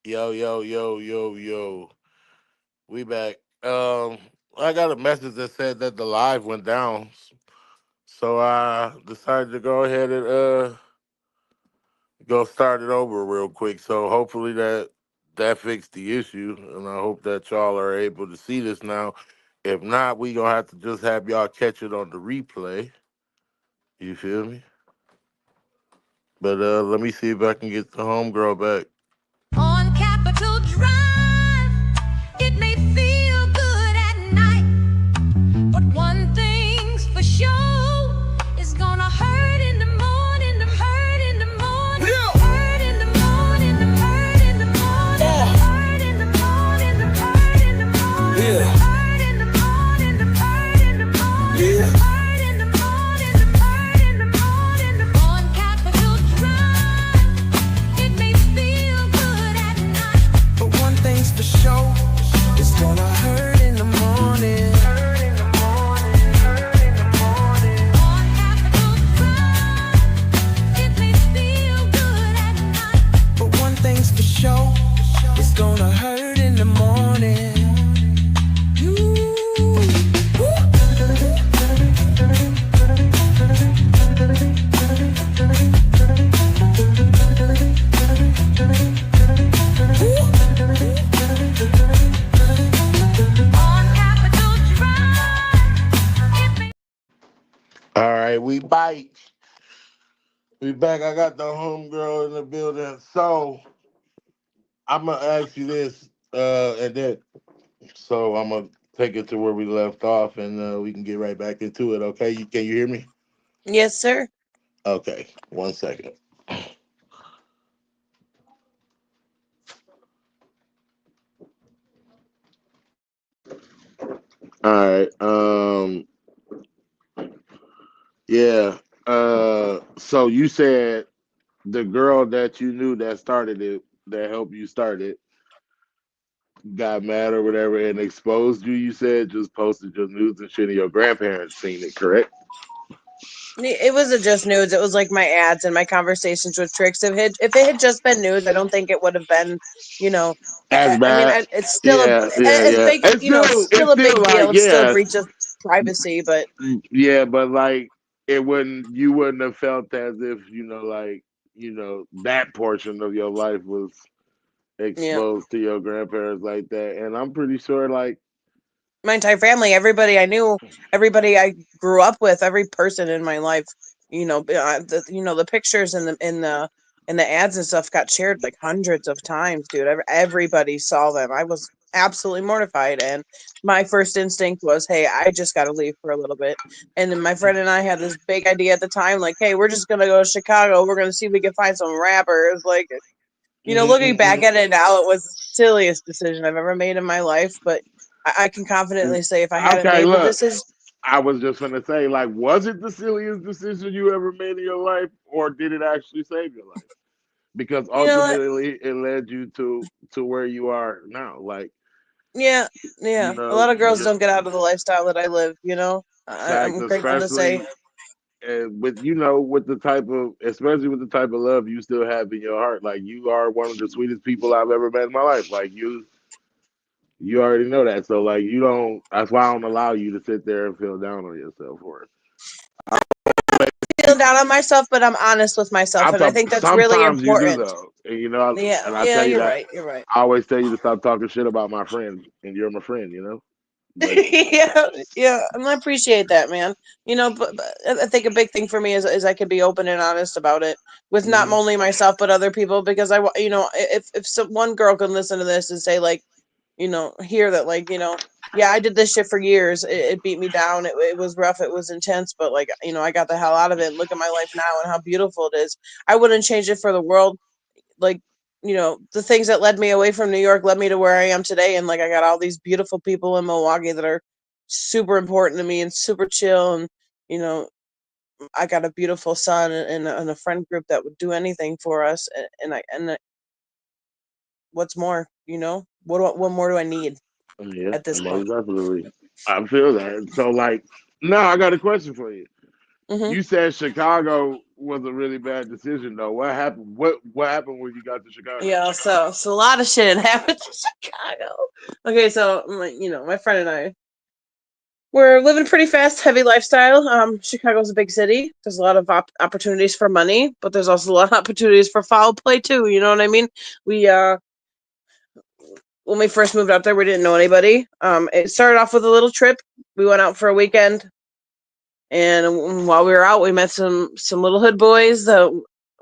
Yo, yo, yo, yo, yo. We back. I got a message that said that the live went down. So I decided to go ahead and go start it over real quick. So hopefully that fixed the issue. And I hope that y'all are able to see this now. If not, we gonna have to just have y'all catch it on the replay. You feel me? But let me see if I can get the homegirl back. On Capitol Drive, it may feel good at night, but one thing's for sure, it's gonna hurt in the morning, the hurt in the morning, yeah. Hurt in the morning, the hurt in the morning, yeah. Hurt in the morning, the hurt in the morning, yeah. Hurt in the morning, the hurt in the morning, yeah. Hurt in the morning, the hurt in the morning, on Capitol Drive, it may feel good at night, but one thing's for sure, it's gonna hurt in the morning. Hurt in the morning, hurt in the morning. On Capitol Drive, it may feel good at night, but one thing's for sure, it's gonna hurt in the morning. On Capitol Drive, it may All right, we bite. We back. I got the homegirl in the building. So I'm gonna ask you this, and then I'm gonna take it to where we left off, and we can get right back into it. Okay? Can you hear me? Yes, sir. Okay, 1 second. All right. Yeah. So you said the girl that you knew that started it, that helped you start it, got mad or whatever and exposed you. You said just posted your news and shit, and your grandparents seen it, correct? It wasn't just nudes. It was like my ads and my conversations with tricks. If it had just been nudes, I don't think it would have been, you know. As I mean, bad. it's still Yeah, yeah, a yeah. big, It's still a still big like deal. It's still a yeah, breach of privacy, but yeah, but like you wouldn't have felt as if that portion of your life was yeah, exposed to your grandparents like that. And I'm pretty sure like my entire family, everybody I knew, everybody I grew up with, every person in my life, the pictures and the ads and stuff got shared like hundreds of times, dude. Everybody saw them. I was absolutely mortified, and my first instinct was, "Hey, I just got to leave for a little bit." And then my friend and I had this big idea at the time, like, "Hey, we're just gonna go to Chicago. We're gonna see if we can find some rappers." Like, looking back mm-mm-mm. at it now, it was the silliest decision I've ever made in my life. But I can confidently say if I hadn't Okay, made the look, decision, I was just gonna say, like, was it the silliest decision you ever made in your life, or did it actually save your life? Because you know what? ultimately, it led you to where you are now. Like, Yeah, you yeah. A know, lot of girls just don't get out of the lifestyle that I live. facts, I'm grateful to say, especially with with the type of, especially with the type of love you still have in your heart. Like, you are one of the sweetest people I've ever met in my life. Like, you already know that. So like, you don't. That's why I don't allow you to sit there and feel down on yourself for it. feeling down on myself, but I'm honest with myself, I and I thought think that's really sometimes you do important. though, and Yeah, and I yeah. tell you You're that right. You're right. I always tell you to stop talking shit about my friend, and you're my friend, But Yeah, yeah, and I appreciate that, man. But I think a big thing for me is I could be open and honest about it with not mhm. only myself but other people because if one girl can listen to this and say like, hear that like, yeah, I did this shit for years. It beat me down. It was rough. It was intense, but like, I got the hell out of it. And look at my life now and how beautiful it is. I wouldn't change it for the world. Like, the things that led me away from New York led me to where I am today. And like, I got all these beautiful people in Milwaukee that are super important to me and super chill. And, you know, I got a beautiful son and a friend group that would do anything for us. What's more, what more do I need Yeah, at this point? most definitely. I feel that. So like, now I got a question for you. Hmm. You said Chicago was a really bad decision, though. What happened? What happened when you got to Chicago? Yeah, so a lot of shit happened in Chicago. Okay, so my friend and I, we're living a pretty fast, heavy lifestyle. Chicago's a big city. There's a lot of opportunities for money, but there's also a lot of opportunities for foul play too. You know what I mean? We when we first moved out there, we didn't know anybody. It started off with a little trip. We went out for a weekend, and while we were out, we met some little hood boys that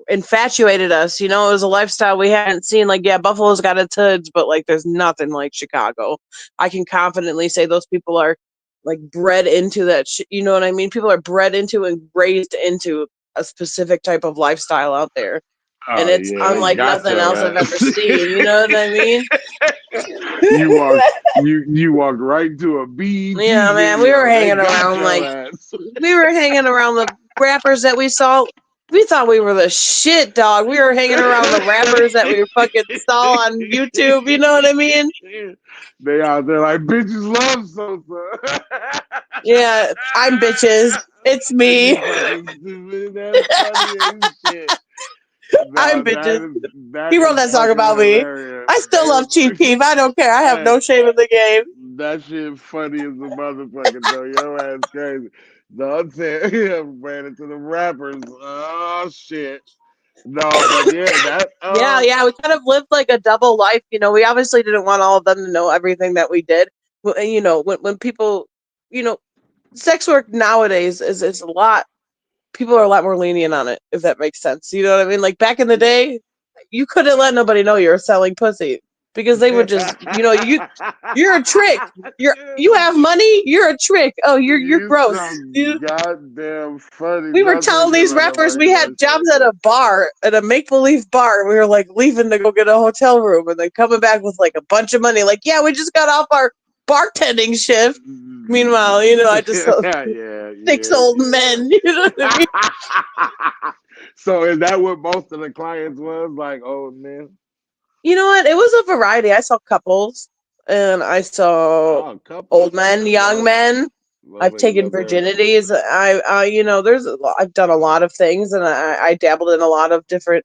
infatuated us. You know, it was a lifestyle we hadn't seen. Like, yeah, Buffalo's got its hoods, but like, there's nothing like Chicago. I can confidently say those people are like bred into that. You know what I mean? People are bred into and raised into a specific type of lifestyle out there, and Oh it's yeah, unlike got nothing else your I've ever ass. seen. You know what I mean? you walked you walked right into a BET Yeah, man, we were video. They hanging got around your like ass. we were hanging around the rappers that we saw. We thought we were the shit, dog. We were hanging around the rappers that we fucking saw on YouTube. You know what I mean? They out there like bitches love Sosa. Yeah, I'm bitches. It's me. You fucking stupid. That's funny as shit. I'm No, bitches. that He wrote is that song fucking about me. hilarious. I still love Chief Keef. I don't care. I have Hey, no shame in the game. that shit funny as a motherfucker though. Your ass crazy. No, I'm saying ran into the rappers. Oh shit. No, but yeah, that Yeah, yeah. We kind of lived like a double life. You know, we obviously didn't want all of them to know everything that we did. You know, when people, you know, sex work nowadays is a lot, people are a lot more lenient on it, if that makes sense. You know what I mean? Like back in the day, you couldn't let nobody know you were selling pussy because they would just, you're a trick. You have money. You're a trick. Oh, you're you gross. so goddamn funny. We were Don't telling take it these like rappers nobody we had knows jobs at shit. a bar, at a make believe bar, and we were like leaving to go get a hotel room, and then coming back with like a bunch of money. Like, yeah, we just got off our bartending shift. Meanwhile, I just saw Yeah, six yeah, old yeah, men. You know what I mean? yeah. So is that what most of the clients was like? Oh man, You know what? It was a variety. I saw couples and I saw oh old couples. men, young men. I've Motherfuckers taken out there. virginities. I've done a lot of things, and I dabbled in a lot of different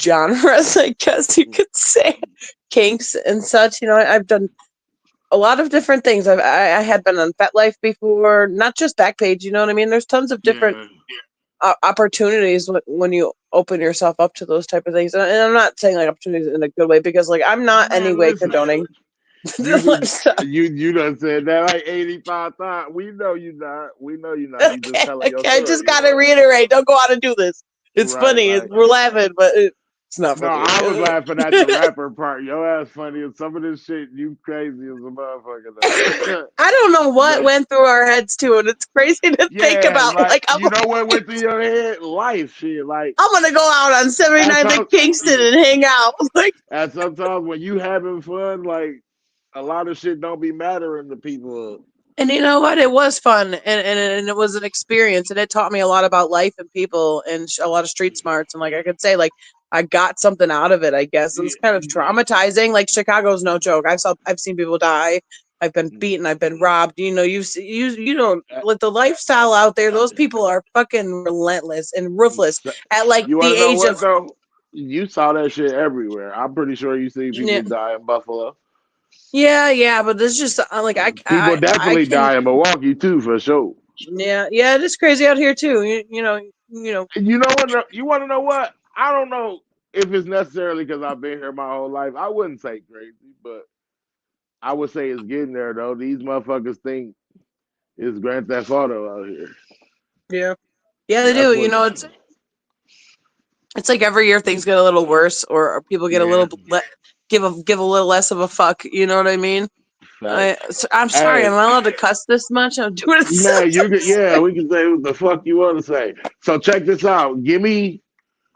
genres, I guess you could say, kinks and such. I've done a lot of different things. I had been on FetLife before, not just Backpage. You know what I mean? There's tons of different Yeah. opportunities when you open yourself up to those type of things. And I'm not saying like opportunities in a good way because like I'm not any Man, way listen. condoning You the did lifestyle. you done said that like 85 times. We know you not. We know you not. You just Okay, telling your okay. I just story, gotta reiterate. Don't go out and do this. It's Right, funny. like We're laughing, but it's not no, funny. I was laughing at the rapper part. Your ass funny and some of this shit you crazy as a motherfucker though. I don't know what But went through our heads too, and it's crazy to think yeah, about. like Like I'm, you know what went through your head? Life shit. Like I'm gonna go out on at 79th some and Kingston and hang out. Like, at sometimes when you having fun, like a lot of shit don't be mattering to people. and you know what? It was fun, and it was an experience, and it taught me a lot about life and people, and a lot of street smarts. And like I could say, like I got something out of it. I guess it was kind of traumatizing. Like Chicago's no joke. I've seen people die. I've been beaten. I've been robbed. You know, like the lifestyle out there. Those people are fucking relentless and ruthless. At like You want the to know age of what though? You saw that shit everywhere. I'm pretty sure you see yeah, people die in Buffalo. yeah, yeah. But this just like People I definitely can die in Milwaukee too, for sure. yeah, yeah. It is crazy out here too. You know. And you know what? You want to know what? I don't know if it's necessarily because I've been here my whole life. I wouldn't say crazy, but I would say it's getting there though. These motherfuckers think it's Grand Theft Auto out here. Yeah. Yeah, they That's do. what. It's like every year things get a little worse, or people get a Yeah. little give a little less of a fuck. You know what I mean? Facts. I'm sorry. Am Hey, I allowed to cuss this much? I'm doing it so. man, you can. Yeah, we can say what the fuck you want to say. So check this out. Give me.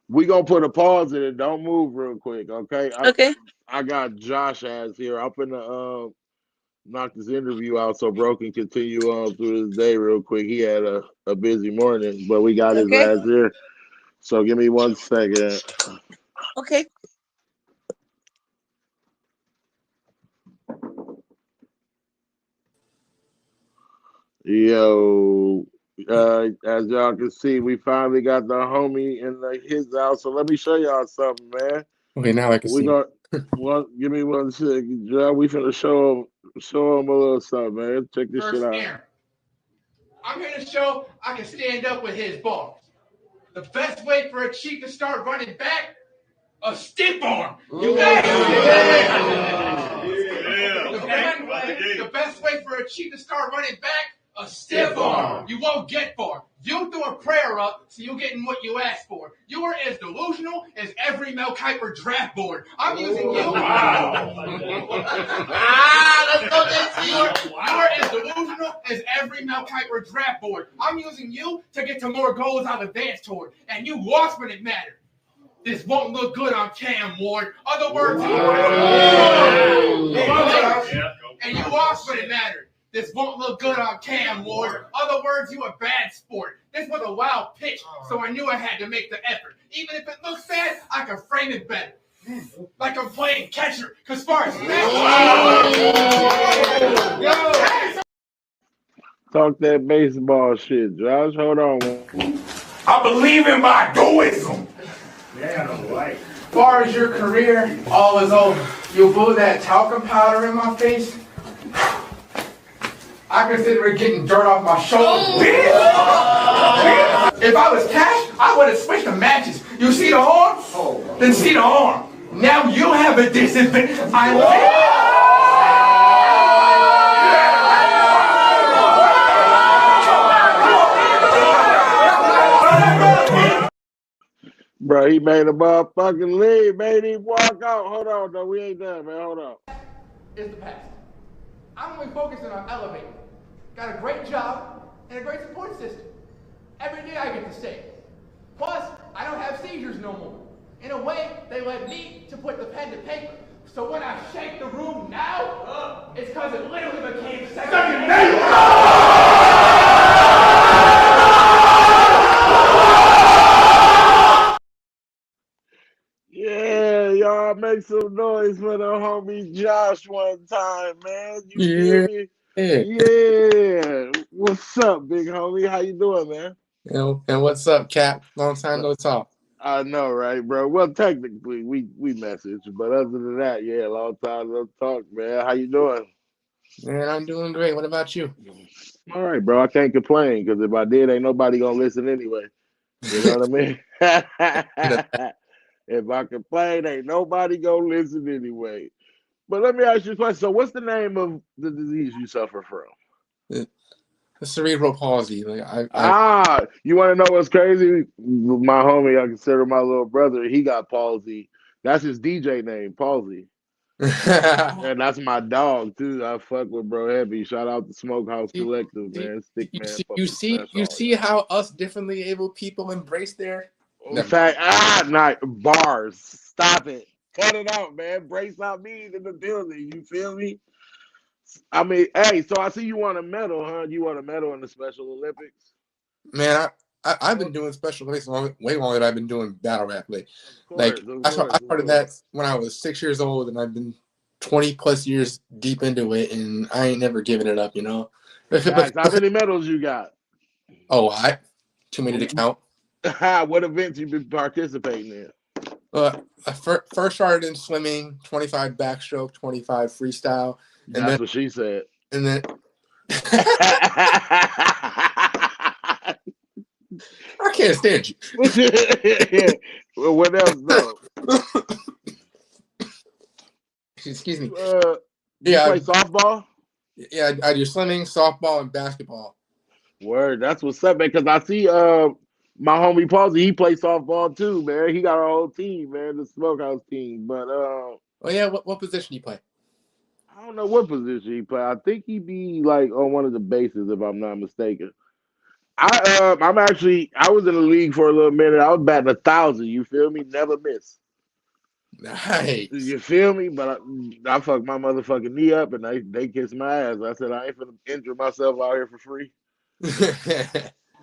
We gonna put a pause in it. Don't move real quick, okay? Okay. I got Josh ass here. I'm finna knock this interview out so bro can continue on through his day real quick. He had a busy morning, but we got his Okay. ass here. So give me 1 second. Okay. Yo, As y'all can see, we finally got the homie in his house. So let me show y'all something, man. Okay, now I can We see. got give me 1 second, John. We finna show him a little something, man. Check this shit out. Aaron. I'm here to show I can stand up with his balls. The best way for a chief to start running back, a stiff arm. You got it. The best way for a chief to start running back, a stiff arm. You won't get far. You threw a prayer up, so you're getting what you asked for. You are as delusional as every Mel Kiper draft board. I'm using you. Wow. Let's go this year. You are as delusional as every Mel Kiper draft board. I'm using you to get to more goals I've advanced toward. And you lost when it mattered. This won't look good on Cam, Ward. Other words, and you lost when it mattered. This won't look good on Cam, Ward. Other words, you a bad sport. This was a wild pitch, so I knew I had to make the effort. Even if it looks bad, I can frame it better. Like I'm playing catcher, because far as Talk that baseball shit, Josh. Hold on. I believe in my egoism. Far as your career, all is over. You'll blow that talcum powder in my face. I consider it getting dirt off my shoulder. If I was Cash, I would have switched the matches. You see the arm? Then see the arm. Now you have a disadvantage. Bro, he made a motherfucking lead, made him walk out. Hold on, though. We ain't done, man. Hold on. Is the past. I'm only focusing on elevating. Got a great job and a great support system. Every day I get to stay. Plus, I don't have seizures no more. In a way, they led me to put the pen to paper. So when I shake the room now, it's because it literally became second nature. Yeah, y'all make some noise for the homie Josh one time, man. You feel me? Yeah. What's up, big homie? How you doing, man? And what's up, Cap? Long time no talk. I know, right, bro? Well, technically, we message, but other than that, yeah, long time no talk, man. How you doing? Man, I'm doing great. What about you? All right, bro. I can't complain because if I did, ain't nobody gonna listen anyway. You know what I mean? If I complain, ain't nobody gonna listen anyway. But let me ask you a question. So, what's the name of the disease you suffer from? The cerebral palsy. Like You want to know what's crazy? My homie, I consider my little brother. He got palsy. That's his DJ name, Palsy. And that's my dog too. I fuck with bro heavy. Shout out to Smokehouse Collective, man. Stick man. You see how us differently able people embrace their. In fact, not bars. Stop it. Cut it out, man. Brace out me in the building. You feel me? I mean, hey, so I see you want a medal, huh? You want a medal in the Special Olympics? Man, I've been doing Special Olympics way longer than I've been doing battle rap. Like I started that when I was 6 years old, and I've been 20 plus years deep into it, and I ain't never given it up, you know. How many medals you got? Oh, too many to count. What events you been participating in? I first started in swimming, 25 backstroke, 25 freestyle. And that's what she said. And then I can't stand you. Well, what else though? Excuse me. You play softball? Yeah, I do swimming, softball, and basketball. Word, that's what's up, man. Because I see my homie Palsy, he plays softball too, man. He got our whole team, man, the Smokehouse team. But oh yeah, what position do you play? I don't know what position he play. I think he be like on one of the bases, if I'm not mistaken. I was in the league for a little minute. I was batting 1,000. You feel me? Never miss. Nice. You feel me? But I fucked my motherfucking knee up, and they kissed my ass. I said I ain't finna injure myself out here for free.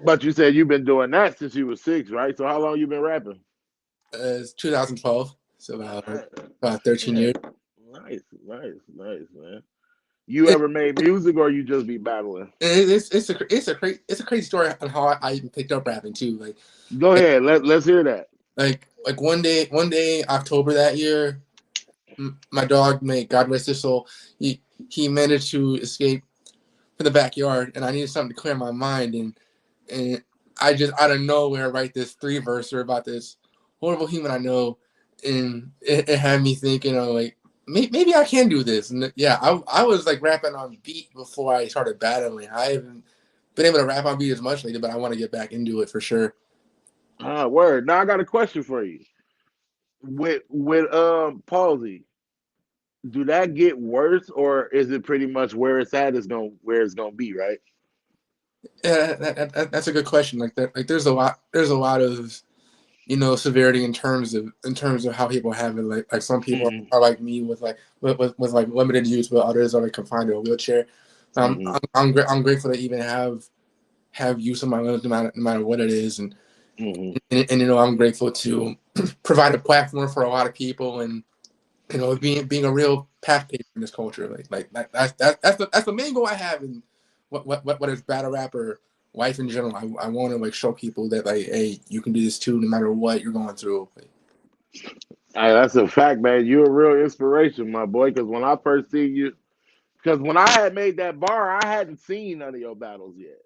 But you said you've been doing that since you was 6, right? So how long you been rapping? It's 2012, so about 13 years. Nice, man. You ever made music, or you just be battling? It's a crazy story on how I even picked up rapping too. Go Like ahead. Let's hear that. like one day October that year, my dog mate, God rest his soul, he managed to escape from the backyard, and I needed something to clear my mind, and I just out of nowhere write this 3-verser about this horrible human I know, and it had me thinking, like maybe I can do this, and yeah, I was like rapping on beat before I started battling. I haven't been able to rap on beat as much lately, but I want to get back into it for sure. Word. Now I got a question for you. With palsy, do that get worse, or is it pretty much where it's at is going where it's gonna be, right? Yeah, that's a good question. Like there's a lot of severity in terms of how people have it. Like some people Hmm. are like me with with like limited use, but others are like confined to a wheelchair. So Hmm. I'm grateful to even have use of my limbs, no matter what it is, Hmm. and I'm grateful to provide a platform for a lot of people, and being a real path paver in this culture. That's the main goal I have in what is battle rap or life in general. I want to like show people that like, hey, you can do this too, no matter what you're going through. Hey, that's a fact, man. You're a real inspiration, my boy. Because when I first see you, because when I had made that bar, I hadn't seen none of your battles yet.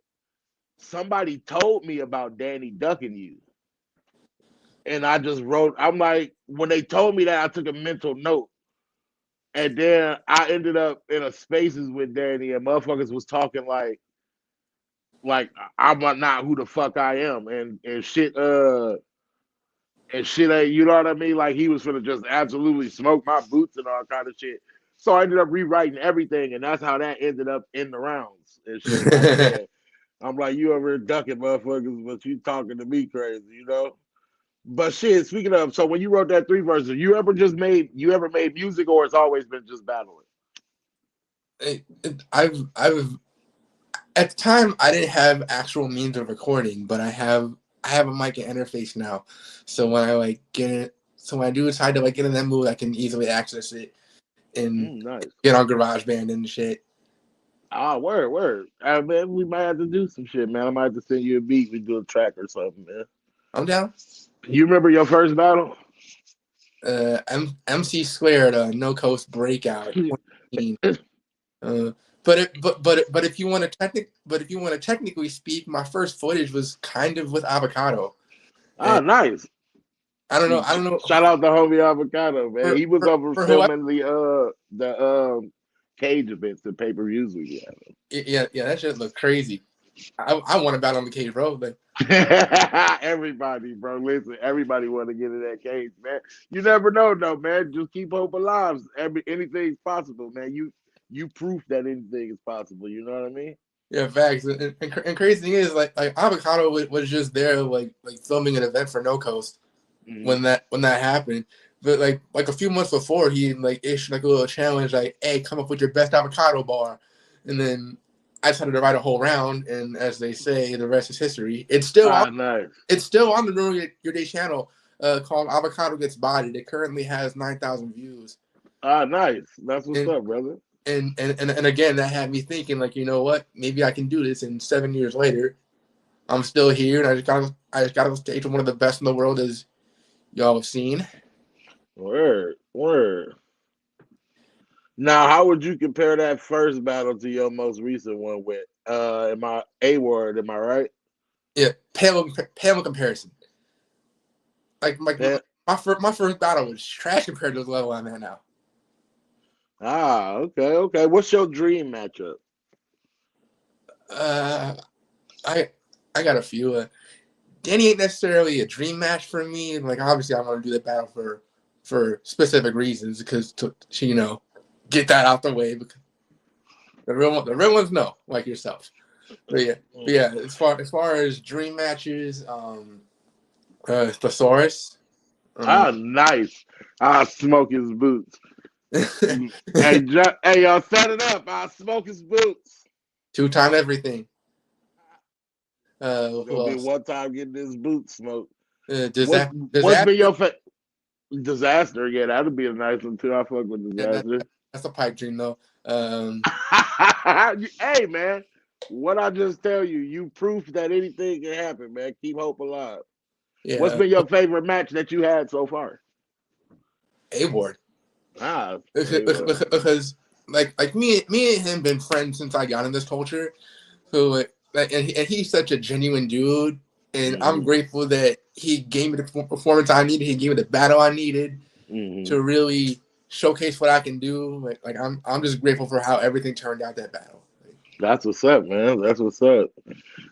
Somebody told me about Danny ducking you, and I just wrote. I'm like, when they told me that, I took a mental note, and then I ended up in a spaces with Danny, and motherfuckers was talking like I'm not who the fuck I am, and shit. And shit ain't, you know what I mean? Like he was gonna just absolutely smoke my boots and all kind of shit. So I ended up rewriting everything, and that's how that ended up in the rounds and shit. Like, yeah, I'm like, you over here ducking motherfuckers, but you talking to me crazy, you know? But shit, speaking of, so when you wrote that 3 verses, you ever made music, or it's always been just battling? I've at the time I didn't have actual means of recording, but I have a mic and interface now, so when I like get it, so when I do decide to like get in that mood, I can easily access it and Nice. get on GarageBand and shit. Ah, word, word. Man, we might have to do some shit, man. I might have to send you a beat. We do a track or something, man. I'm down. You remember your first battle? MC squared, no coast breakout 2018. But if you want to technically speak, my first footage was kind of with Avocado. Ah, And nice. I don't know Shout out to homie Avocado, man. He was over for who. filming the cage events and pay-per-views we Yeah, that shit look crazy. I want to battle on the cage, bro. But have. Everybody, bro. Listen, everybody want to get in that cage, man. You never know, though, man. Just keep hope alive. Anything's possible, man. You proof that anything is possible. You know what I mean? yeah, facts. And crazy thing is, like Avocado was just there, like filming an event for No Coast Hmm. when that happened. But like a few months before, he like issued like a little challenge, like, "Hey, come up with your best avocado bar," and then I decided to write a whole round. And as they say, the rest is history. Ah, nice. It's still on the Ruin Your Day channel, called Avocado Gets Bodied. It currently has 9,000 views. Ah, nice. That's what's And up, brother. and again, that had me thinking, like, you know what? Maybe I can do this. And 7 years later, I'm still here, and I just got on stage with one of the best in the world, as y'all have seen. Word, word. Now, how would you compare that first battle to your most recent one with? Am I a word? Am I right? Yeah, pale in comparison. Like Yeah. my first battle was trash compared to the level I'm at now. Ah, okay, okay. What's your dream matchup? Uh, I I got a few. Danny ain't necessarily a dream match for me. Like, obviously, I want to do the battle for specific reasons, because to get that out the way, because the real ones know, like yourself. But yeah, as far as dream matches, Thesaurus. Um, Ah, nice. I'll smoke his boots. Hey, hey, y'all set it up. I'll smoke his boots. two-time everything. It's Who gonna be else? one time getting his boots smoked. What's Disaster. what's been your disaster? Yeah, that'd be a nice one too. I fuck with Yeah, disaster. That's a pipe dream, though. Hey, man, what I just tell you, you proof that anything can happen, man. Keep hope alive. What's Yeah, been your favorite match that you had so far? A-Ward. Hey, Because like me and him been friends since I got in this culture. So and he's such a genuine dude, and I'm grateful that he gave me the performance I needed. He gave me the battle I needed to really showcase what I can do. Like I'm just grateful for how everything turned out that battle. That's what's up, man. That's what's up.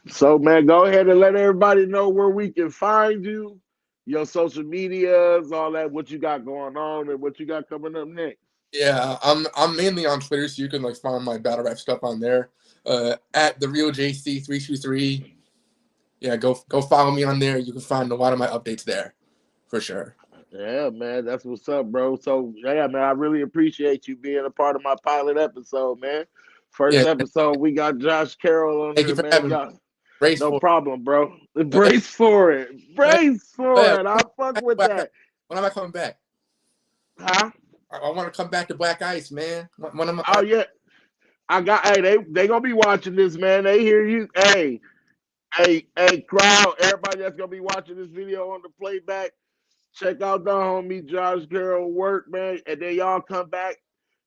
So, man, go ahead and let everybody know where we can find you, your social medias, all that, what you got going on, and what you got coming up next. Yeah, I'm mainly on Twitter, so you can like find my battle rap stuff on there. At the real JC323. Yeah, go follow me on there. You can find a lot of my updates there, for sure. Yeah, man, that's what's up, bro. So, yeah, man, I really appreciate you being a part of my pilot episode, man. First Yeah, episode, we got Josh Carroll on thank you here, for man. having me. Y'all, Brace no for problem, bro. it. Brace for it. Brace for it. I fuck with When that. am I coming back? Huh? I want to come back to Black Ice, man. When am Oh, yeah. I got, hey, they gonna be watching this, man. They hear you. Hey, crowd, everybody that's gonna be watching this video on the playback, check out the homie Josh Carroll work, man. And then y'all come back,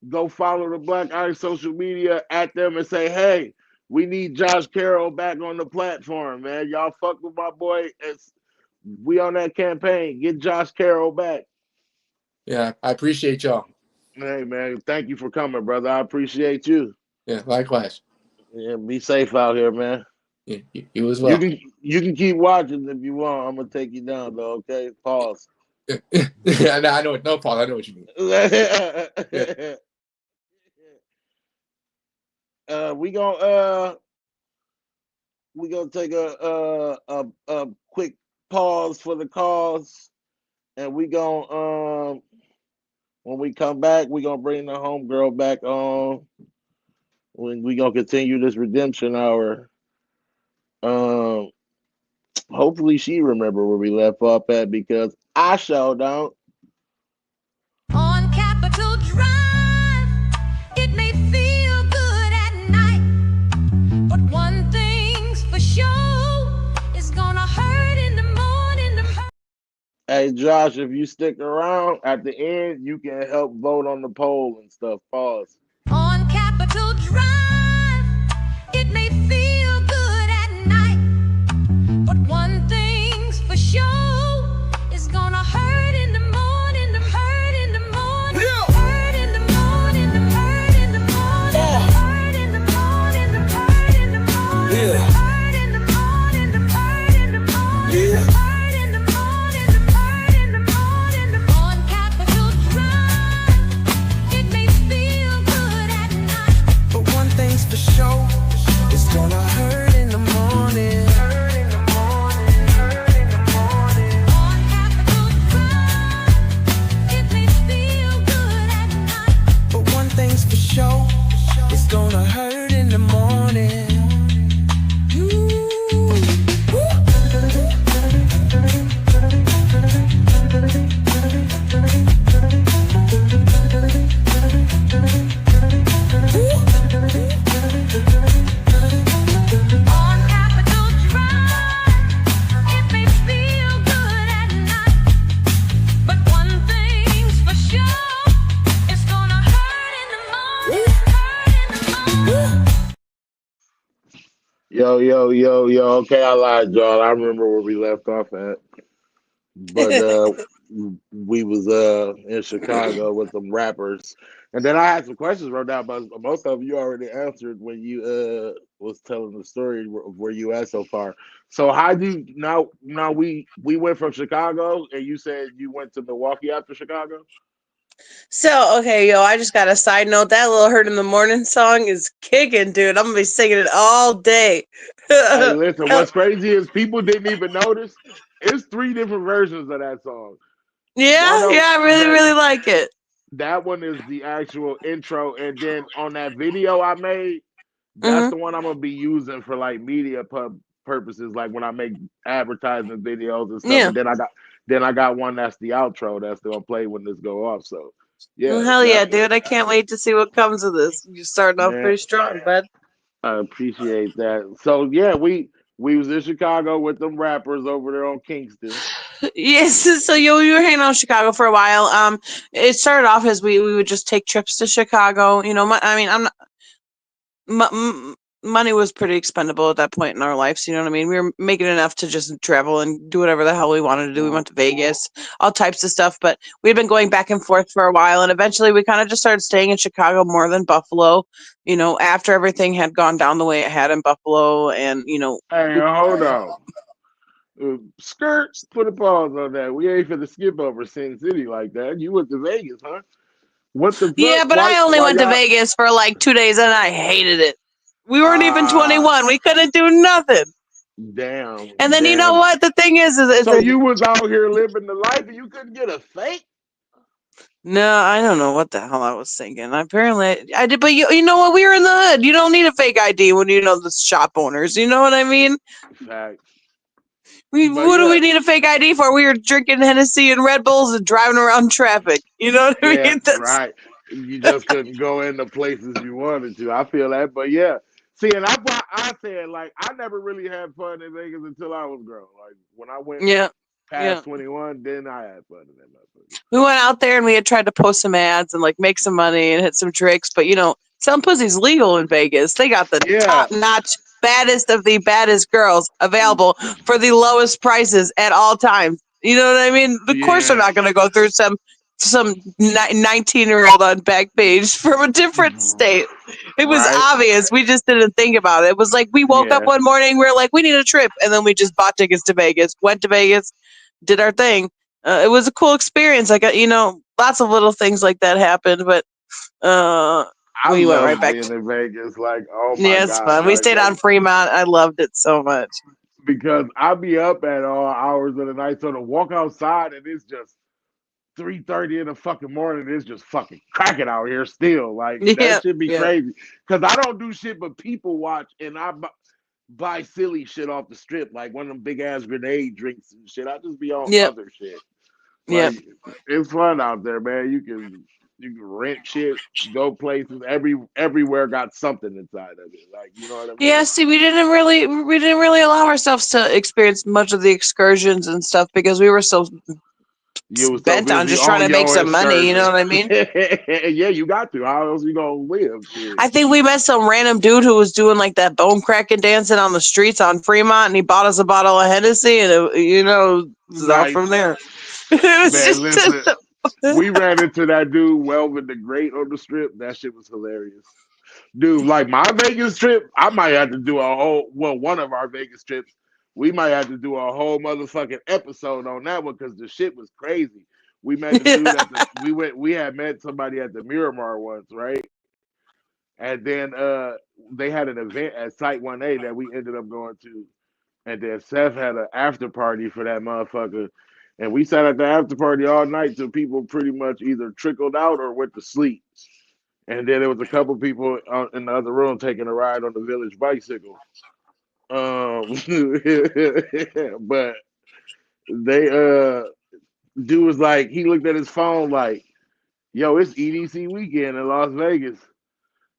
go follow the Black Ice social media at them and say, hey, we need Josh Carroll back on the platform, man. Y'all fuck with my boy. We on that campaign. Get Josh Carroll back. Yeah, I appreciate y'all. Hey, man, thank you for coming, brother. I appreciate you. Yeah, likewise. Yeah, be safe out here, man. Yeah, you as You well. can you can keep watching if you want. I'm gonna take you down though. Okay, pause. Yeah, I know. No, Paul, I know what you mean. Yeah. We gonna take a quick pause for the cause, and we gonna when we come back, we gonna bring the homegirl back on. When we gonna continue this redemption hour. Um, hopefully she remember where we left off at because I sure don't. On Capitol Drive, it may feel good at night, but one thing's for sure, it's gonna hurt in the morning. Hey Josh, if you stick around at the end, you can help vote on the poll and stuff. Pause. On Capitol Drive, it may feel good at night, but one thing's for sure, it's gonna hurt in the morning. Hurt in the morning. Hurt in the morning. Hurt in the morning. Hurt in the morning. Hurt in the morning. Hurt in the morning. Hurt in the morning. Hurt in the morning. Hurt in the morning. On Capitol Drive, it may feel good at night, but one thing's for sure, it's gonna hurt in the morning. Hurt in the morning, hurt in the morning. on Capitol Drive, it may feel good at night. But one thing's for sure, it's gonna hurt in the morning. On Capitol Drive, it may feel good at night, but one thing's for sure, it's gonna hurt in the morning. Hurt in the morning. Yo. Okay, I lied, y'all. I remember where we left off at. But we was in Chicago with some rappers. And then I had some questions wrote down, but most of you already answered when you was telling the story of where you at so far. So how do you now we went from Chicago and you said you went to Milwaukee after Chicago? So, okay, yo, I just got a side note. That little Hurt in the Morning song is kicking, dude. I'm going to be singing it all day. Hey, listen, what's crazy is people didn't even notice. It's 3 different versions of that song. One yeah, of I really, that really like it. that one is the actual intro, and then on that video I made, that's hmm the one I'm gonna be using for like media purposes, like when I make advertising videos and stuff. Yeah. And then I got one that's the outro that's gonna play when this go off. So Well, Yeah, hell yeah, definitely. dude! I can't wait to see what comes of this. You're starting off Man, pretty strong, bud. I appreciate that. So yeah, we was in Chicago with them rappers over there on Kingston. Yes, so you were hanging out in Chicago for a while. It started off as we would just take trips to Chicago. I mean, I'm not, money was pretty expendable at that point in our lives. You know what I mean? We were making enough to just travel and do whatever the hell we wanted to do. We Mm. went to Vegas, all types of stuff, but we'd been going back and forth for a while, and eventually we kind of just started staying in Chicago more than Buffalo. After everything had gone down the way it had in Buffalo, and Hey, we hold on. Skirt, put a pause on that. We ain't finna skip over Sin City like that. You went to Vegas, huh? What the fuck? Yeah, but I only Why went to y'all? Vegas for like 2 days and I hated it. We weren't even Ah, 21. We couldn't do nothing. damn, And then you know damn. what? The thing is So that you was out here living the life and you couldn't get a fake? no, I don't know what the hell I was thinking. Apparently, I did, but you know what? We were in the hood. You don't need a fake ID when you know the shop owners. You know what I mean? Facts. But What do yeah, we need a fake ID for? We were drinking Hennessy and Red Bulls and driving around traffic. You know what I yeah, mean? That's right. You just couldn't go in the places you wanted to. I feel that, but yeah. See, and I said like I never really had fun in Vegas until I was grown. Like when I went yeah, yeah. past 21, then I had fun in that motherfucker. We went out there and we had tried to post some ads and like make some money and hit some tricks, but selling pussy's legal in Vegas. They got the Yeah, top notch, baddest of the baddest girls available for the lowest prices at all times. You know what I mean? Of course, they're yeah, not going to go through some 19-year-old on Backpage from a different state. It was right. obvious. We just didn't think about it. It was like we woke up Yeah, one morning, we are like, we need a trip, and then we just bought tickets to Vegas, went to Vegas, did our thing. It was a cool experience. Like lots of little things like that happened, but uh, I we went right love back. being in Vegas. Like, oh my Yeah, it's god, fun. We like stayed on Fremont. I loved it so much. because I be up at all hours of the night, so to walk outside and it's just 3:30 in the fucking morning, it's just fucking cracking out here still. Like that Yeah, should be yeah, crazy. Cause I don't do shit but people watch, and buy silly shit off the strip, like one of them big ass grenade drinks and shit. I just be on yep, other shit. yep. Like it's fun out there, man. You can rent shit, go places. Everywhere got something inside of it. Like you know what I Yeah, mean? see, we didn't really allow ourselves to experience much of the excursions and stuff because we were so You was so bent on busy just trying on to make your some money. You know excursion. what I mean? Yeah, you got to. How else you gonna live? Shit. I think we met some random dude who was doing like that bone cracking dancing on the streets on Fremont, and he bought us a bottle of Hennessy, and it was out from Nice. there. It was Man, just listen. We ran into that dude Welvin the Great on the strip. That shit was hilarious. Dude, like my Vegas trip, I might have to do one of our Vegas trips. We might have to do a whole motherfucking episode on that one because the shit was crazy. We met the dude at the we had met somebody at the Miramar once, right? And then they had an event at Site 1A that we ended up going to. And then Seth had an after party for that motherfucker. And we sat at the after party all night till people pretty much either trickled out or went to sleep. And then there was a couple people in the other room taking a ride on the village bicycle. Um, but they dude was like he looked at his phone like, "Yo, it's EDC weekend in Las Vegas."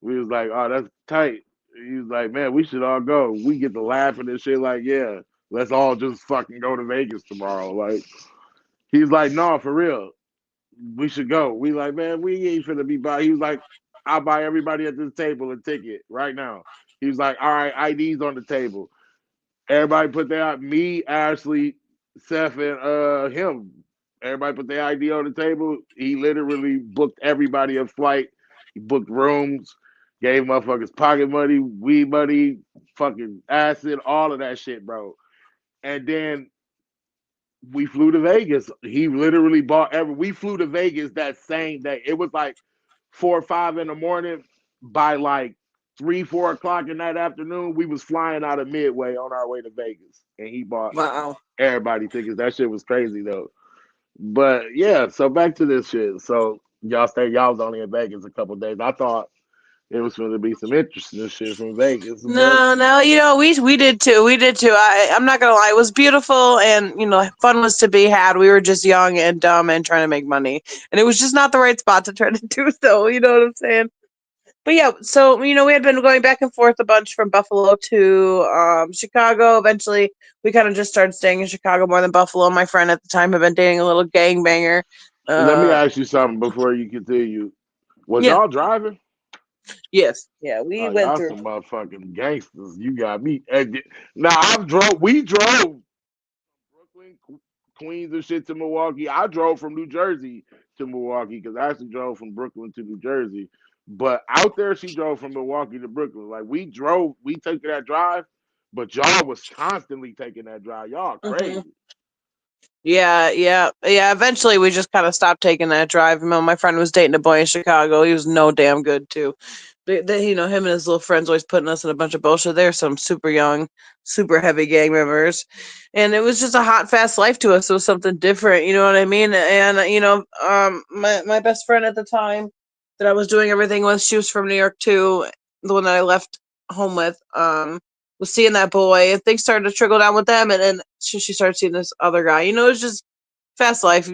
We was like, "Oh, that's tight." He was like, "Man, we should all go. We get to laughing and shit. Like, yeah, let's all just fucking go to Vegas tomorrow." Like, he's like, "No, for real, we should go." We like, man, we ain't finna be buy. He was like, "I'll buy everybody at this table a ticket right now." He was like, "All right, IDs on the table." Everybody put their me, Ashley, Seth, and him. Everybody put their ID on the table. He literally booked everybody a flight. He booked rooms, gave motherfuckers pocket money, weed money, fucking acid, all of that shit, bro. And then we flew to Vegas. He literally bought every. We flew to Vegas that same day. It was like 4 or 5 in the morning. By like 3, 4 o'clock in that afternoon, we was flying out of Midway on our way to Vegas, and he bought Wow. everybody tickets. That shit was crazy though. But yeah, so back to this shit. So y'all was only in Vegas a couple days. I thought It was going to be some interesting shit from Vegas, but No, no, we did too. We did too. I'm not gonna lie, it was beautiful, and fun was to be had. We were just young and dumb and trying to make money, and it was just not the right spot to try to do so. You know what I'm saying? But yeah, so we had been going back and forth a bunch from Buffalo to Chicago. Eventually, we kind of just started staying in Chicago more than Buffalo. My friend at the time had been dating a little gangbanger. let me Uh, ask you something before you continue. Was yeah, y'all driving? yes, yeah, we Oh, went y'all through. some motherfucking gangsters. You got me. Now we drove Brooklyn, Queens and shit to Milwaukee. I drove from New Jersey to Milwaukee because I actually drove from Brooklyn to New Jersey. But out there, she drove from Milwaukee to Brooklyn. Like we took that drive, but y'all was constantly taking that drive. Y'all Hmm. crazy. Yeah, yeah, yeah. Eventually, we just kind of stopped taking that drive. My friend was dating a boy in Chicago. He was no damn good too. Him and his little friends always putting us in a bunch of bullshit. They're some super young, super heavy gang members, and it was just a hot, fast life to us. It was something different. You know what I mean? And my best friend at the time that I was doing everything with, she was from New York too. The one that I left home with, was seeing that boy, and things started to trickle down with them, and then she started seeing this other guy. It's just fast life.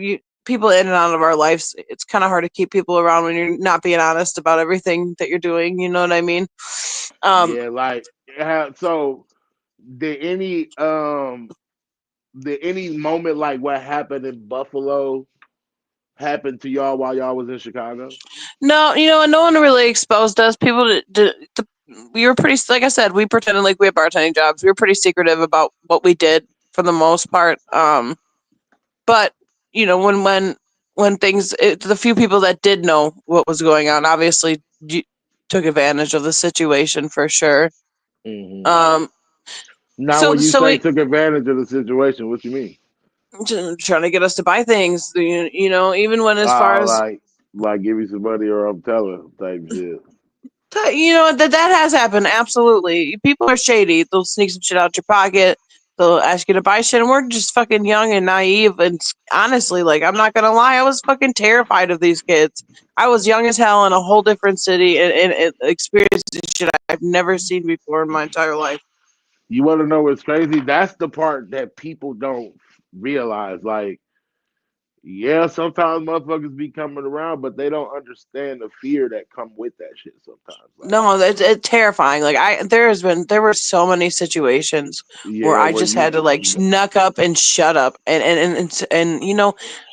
People in and out of our lives. It's kind of hard to keep people around when you're not being honest about everything that you're doing. You know what I mean? Um, Yeah, like so. Did any um did any moment like what happened in Buffalo happen to y'all while y'all was in Chicago? no, no one really exposed us. We were pretty, like I said, we pretended like we had bartending jobs. We were pretty secretive about what we did for the most part. But when the few people that did know what was going on, obviously took advantage of the situation for sure. Hmm. Um, Now, so when you so say we took advantage of the situation, what you mean? trying to get us to buy things. Even when as far as Like give me some money or I'm telling type shit. that has happened. Absolutely, people are shady. They'll sneak some shit out your pocket. They'll ask you to buy shit, and we're just fucking young and naive. And honestly, like, I'm not gonna lie, I was fucking terrified of these kids. I was young as hell in a whole different city and experiencing shit I've never seen before in my entire life. You want to know what's crazy? That's the part that people don't realize. Like, yeah, sometimes motherfuckers be coming around, but they don't understand the fear that come with that shit. Sometimes, like, No, it's terrifying. Like, there were so many situations where yeah, I where just had to like you snuck up and shut up, and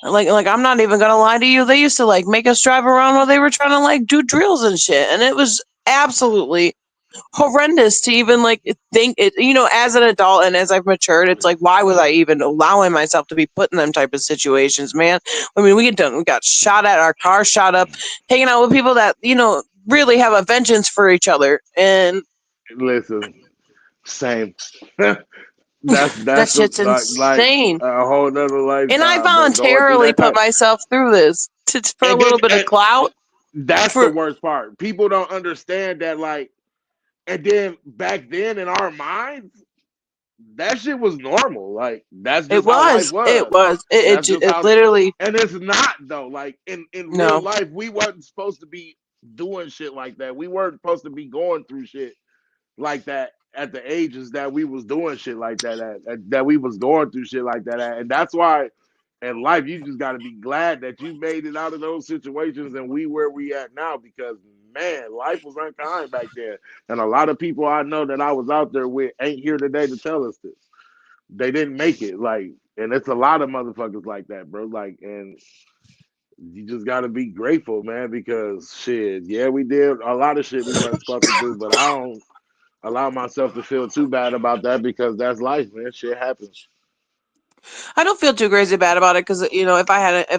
like I'm not even gonna lie to you. They used to like make us drive around while they were trying to like do drills and shit, and it was absolutely horrendous to even like think it. As an adult and as I've matured, it's like, why was I even allowing myself to be put in them type of situations, man? I mean, we got shot at, our car shot up, hanging out with people that really have a vengeance for each other, and listen, same. that That's the shit's like insane. a whole nother And I lifetime, bro. Going through voluntarily put that, myself through this for a and then little bit of and clout. that's the For worst part. People don't understand that, like, and then back then in our minds, that shit was normal. Like that's it just how life was, it was. was, That's just it how, literally and it's not though. Like in real no. life, we wasn't supposed to be doing shit like that. We weren't supposed to be going through shit like that at the ages that we was doing shit like that that we was going through shit like that at. And that's why in life you just got to be glad that you made it out of those situations and we where we at now, because man, life was unkind back then, and a lot of people I know that I was out there with ain't here today to tell us this. They didn't make it, like, and it's a lot of motherfuckers like that, bro. Like, and you just got to be grateful, man, because shit, yeah, we did a lot of shit we weren't supposed to do, but I don't allow myself to feel too bad about that because that's life, man. Shit happens. I don't feel too crazy bad about it because if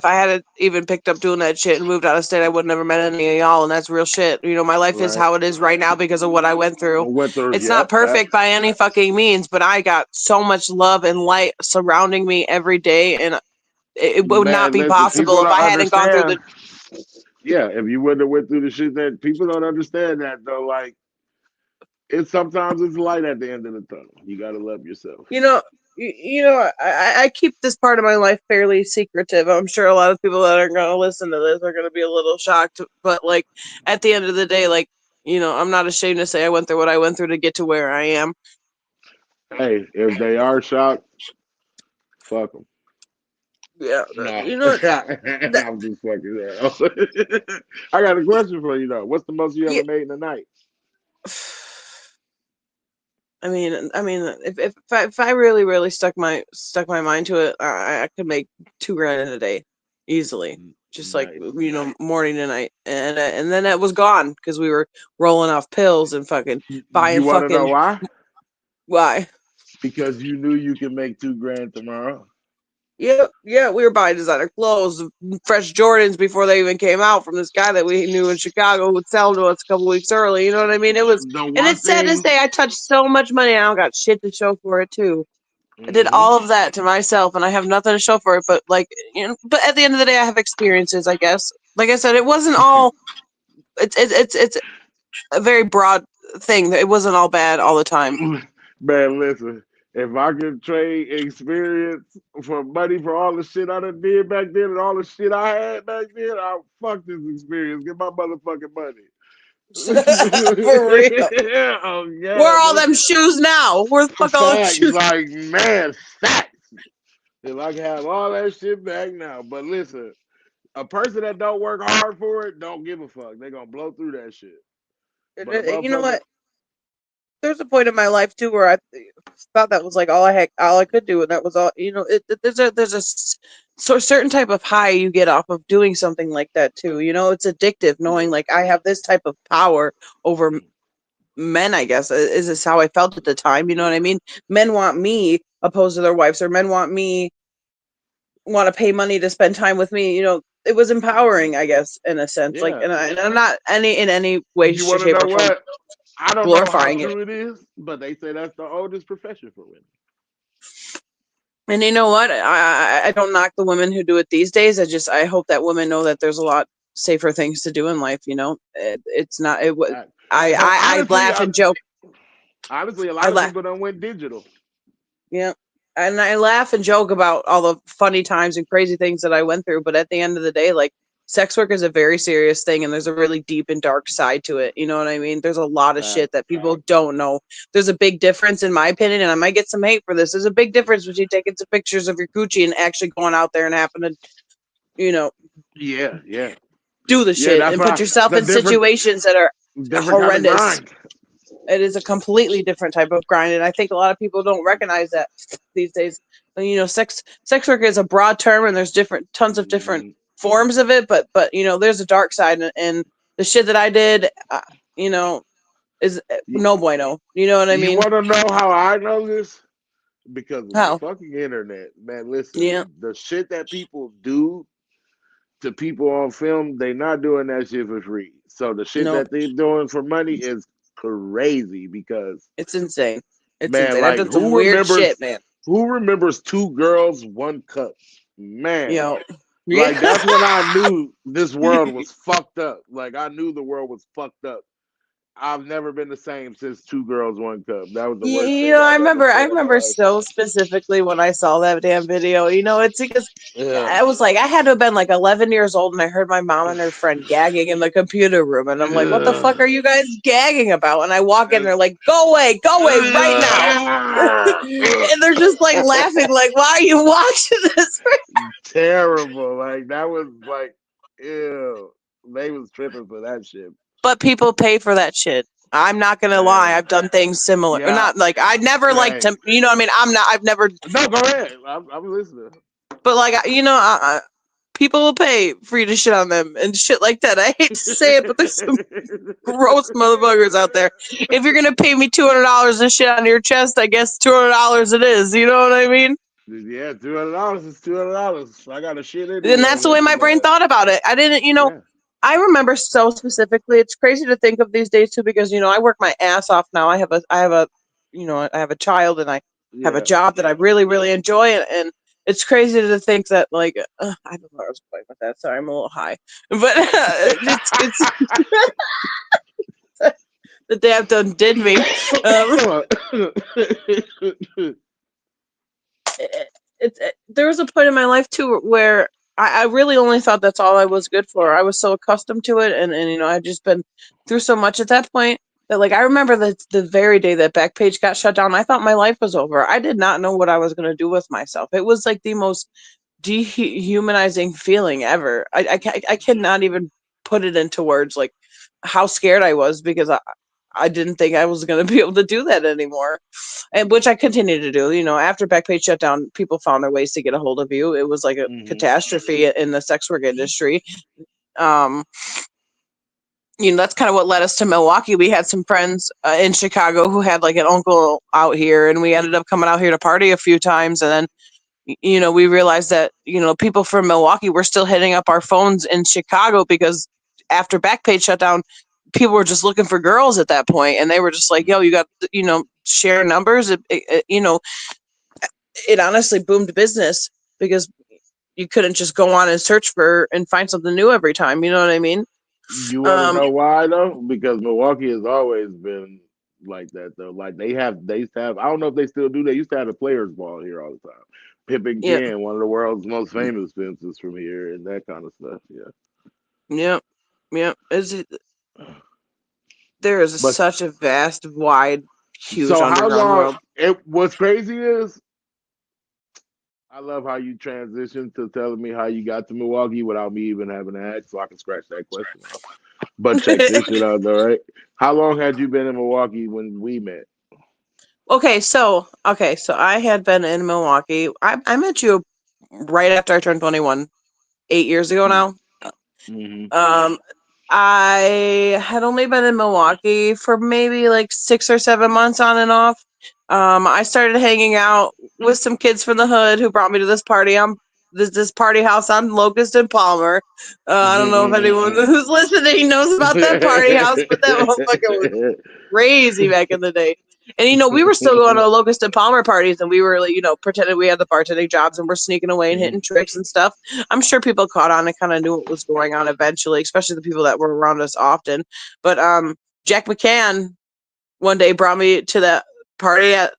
I had even picked up doing that shit and moved out of state, I would never met any of y'all, and that's real shit. My life is Right. how it is right now because of what I went through. Went through, It's not yep, perfect facts. by any fucking means, but I got so much love and light surrounding me every day, and it would not Man, be listen, possible people if don't I hadn't gone through the. understand. Yeah, if you wouldn't have went through the shit, that people don't understand that though. Like, it's sometimes it's light at the end of the tunnel. You gotta love yourself. You know, I keep this part of my life fairly secretive. I'm sure a lot of people that are going to listen to this are going to be a little shocked, but like at the end of the day, like I'm not ashamed to say I went through what I went through to get to where I am. Hey, if they are shocked, fuck them. Yeah, No, that, I'm just fucking around. I got a question for you though. What's the most you yeah. ever made in a night? If I really really stuck my mind to it, I could make 2 grand in a day easily, just like Nice. morning to night, and then it was gone because we were rolling off pills and fucking buying You want to know fucking why? why. Because you knew you could make 2 grand tomorrow. Yeah, we were buying designer clothes, fresh Jordans before they even came out from this guy that we knew in Chicago who'd sell them to us a couple weeks early. You know what I mean? The And one it's sad to thing. say I touched so much money. I don't got shit to show for it too. I did Hmm. all of that to myself, and I have nothing to show for it. But but at the end of the day, I have experiences. I guess, like I said, it wasn't all. It's a very broad thing. It wasn't all bad all the time. Man, listen. If I could trade experience for money for all the shit I done did back then and all the shit I had back then, I'll fuck this experience. Get my motherfucking money. For real. Oh Where are God, all man. them shoes now? Where the fuck all them Facts, shoes? like man, facts. If I can have all that shit back now. But listen, a person that don't work hard for it don't give a fuck. They gonna blow through that shit. But a You know motherfucker, what? There's a point in my life too where I thought that was like all I could do, and that was all. There's a certain type of high you get off of doing something like that too. It's addictive knowing like I have this type of power over men. I guess is this how I felt at the time. You know what I mean? Men want me opposed to their wives, or men want to pay money to spend time with me. It was empowering, I guess, in a sense. Like, yeah. and I'm not in any way, You want to shape, know or form what? I don't know how glorifying it. true it is, but they say that's the oldest profession for women. And you know what? I don't knock the women who do it these days. I hope that women know that there's a lot safer things to do in life. It's not. It was. Fact. I, But I I laugh and joke. honestly, a I lot of laugh. people don't went digital. Yeah. And I laugh and joke about all the funny times and crazy things that I went through. But at the end of the day, like sex work is a very serious thing, and there's a really deep and dark side to it. You know what I mean? There's a lot of Fact. shit that people don't know. There's a big difference, in my opinion, and I might get some hate for this. There's a big difference between taking some pictures of your coochie and actually going out there and having to, you know, Yeah, yeah, do the yeah. shit That's and put why yourself the in situations that are different kind of horrendous. grind. It is a completely different type of grind, and I think a lot of people don't recognize that these days. Sex work is a broad term, and there's tons of different Mhm. forms of it. But there's a dark side, and the shit that I did, you know, is You, no bueno. You know what I you mean? want to know how I know this? Because of the How? fucking internet, man. Listen, Yeah. the shit that people do to people on film, they not doing that shit for free. So the shit No, that they doing for money is crazy because it's insane. It's man, insane. I've like done some weird shit, man. who remembers 2 girls, 1 cup? You Man, know. like Yeah. that's when I knew this world was fucked up. Like I knew the world was fucked up. I've never been the same since 2 girls, 1 cup. That was the worst thing I I've ever remember. I seen in my remember life. so specifically when I saw that damn video. It's because Yeah. I was like, I had to have been like 11 years old, and I heard my mom and her friend gagging in the computer room, and I'm like, "What the fuck Yeah. are you guys gagging about?" And I walk in, and they're like, go away, right now!" And they're just like laughing, like, "Why are you watching this?" Terrible. Like that was like, ew. They was tripping for that shit. But people pay for that shit. I'm not gonna lie. Man. I've done things similar, or Yeah. not like I never like Hey. to. You know what I mean? I'm not. I've never. No, go ahead. I'm listening. But like people will pay for you to shit on them and shit like that. I hate to say it, but there's some gross motherfuckers out there. If you're gonna pay me $200 to shit on your chest, I guess $200 it is. You know what I mean? Yeah, $200 is $200. I got a shit And anyway. that's the way Let my you brain know thought about it. I didn't, that. I remember so specifically. It's crazy to think of these days too, because I work my ass off now. I have a child, and I have a Yeah. job that I really, really enjoy, and it's crazy to think that like I don't know where I was going with that. Sorry, I'm a little high, but it's the damn done did me. There was a point in my life too where I really only thought that's all I was good for. I was so accustomed to it, and I'd just been through so much at that point that, like, I remember the very day that Backpage got shut down, I thought my life was over. I did not know what I was going to do with myself. It was like the most dehumanizing feeling ever. I cannot even put it into words, like how scared I was, because I didn't think I was going to be able to do that anymore, and which I continue to do. After Backpage shut down, people found their ways to get a hold of you. It was like a Hmm. catastrophe in the sex work industry. Um, that's kind of what led us to Milwaukee. We had some friends in Chicago who had like an uncle out here, and we ended up coming out here to party a few times, and then we realized that, people from Milwaukee were still hitting up our phones in Chicago because after Backpage shut down, people were just looking for girls at that point, and they were just like, "Yo, you got, share numbers." It honestly boomed business because you couldn't just go on and search for and find something new every time. You know what I mean? You want to Um, know why though? Because Milwaukee has always been like that though. Like they used to have. I don't know if they still do. They used to have the players' ball here all the time. Pip and yeah, Ken, one of the world's most famous fences from here, and that kind of stuff. Yeah, yeah, yeah. There is but such a vast, wide, huge so how underground long? world. What's crazy is I love how you transitioned to telling me how you got to Milwaukee without me even having to ask, so I can scratch that question off. But check this shit out, though, right? How long had you been in Milwaukee when we met? Okay, so I had been in Milwaukee. I met you right after I turned 21, 8 years ago now. Mm-hmm. Um, I had only been in Milwaukee for maybe like 6 or 7 months on and off. I started hanging out with some kids from the hood who brought me to this party. This party house on Locust and Palmer. I don't know if anyone who's listening knows about that party house, but that motherfucker was crazy back in the day. And we were still going to Locust and Palmer parties, and we were like, pretending we had the bartending jobs, and we're sneaking away and hitting tricks and stuff. I'm sure people caught on and kind of knew what was going on eventually, especially the people that were around us often. But Jack McCann one day brought me to that party at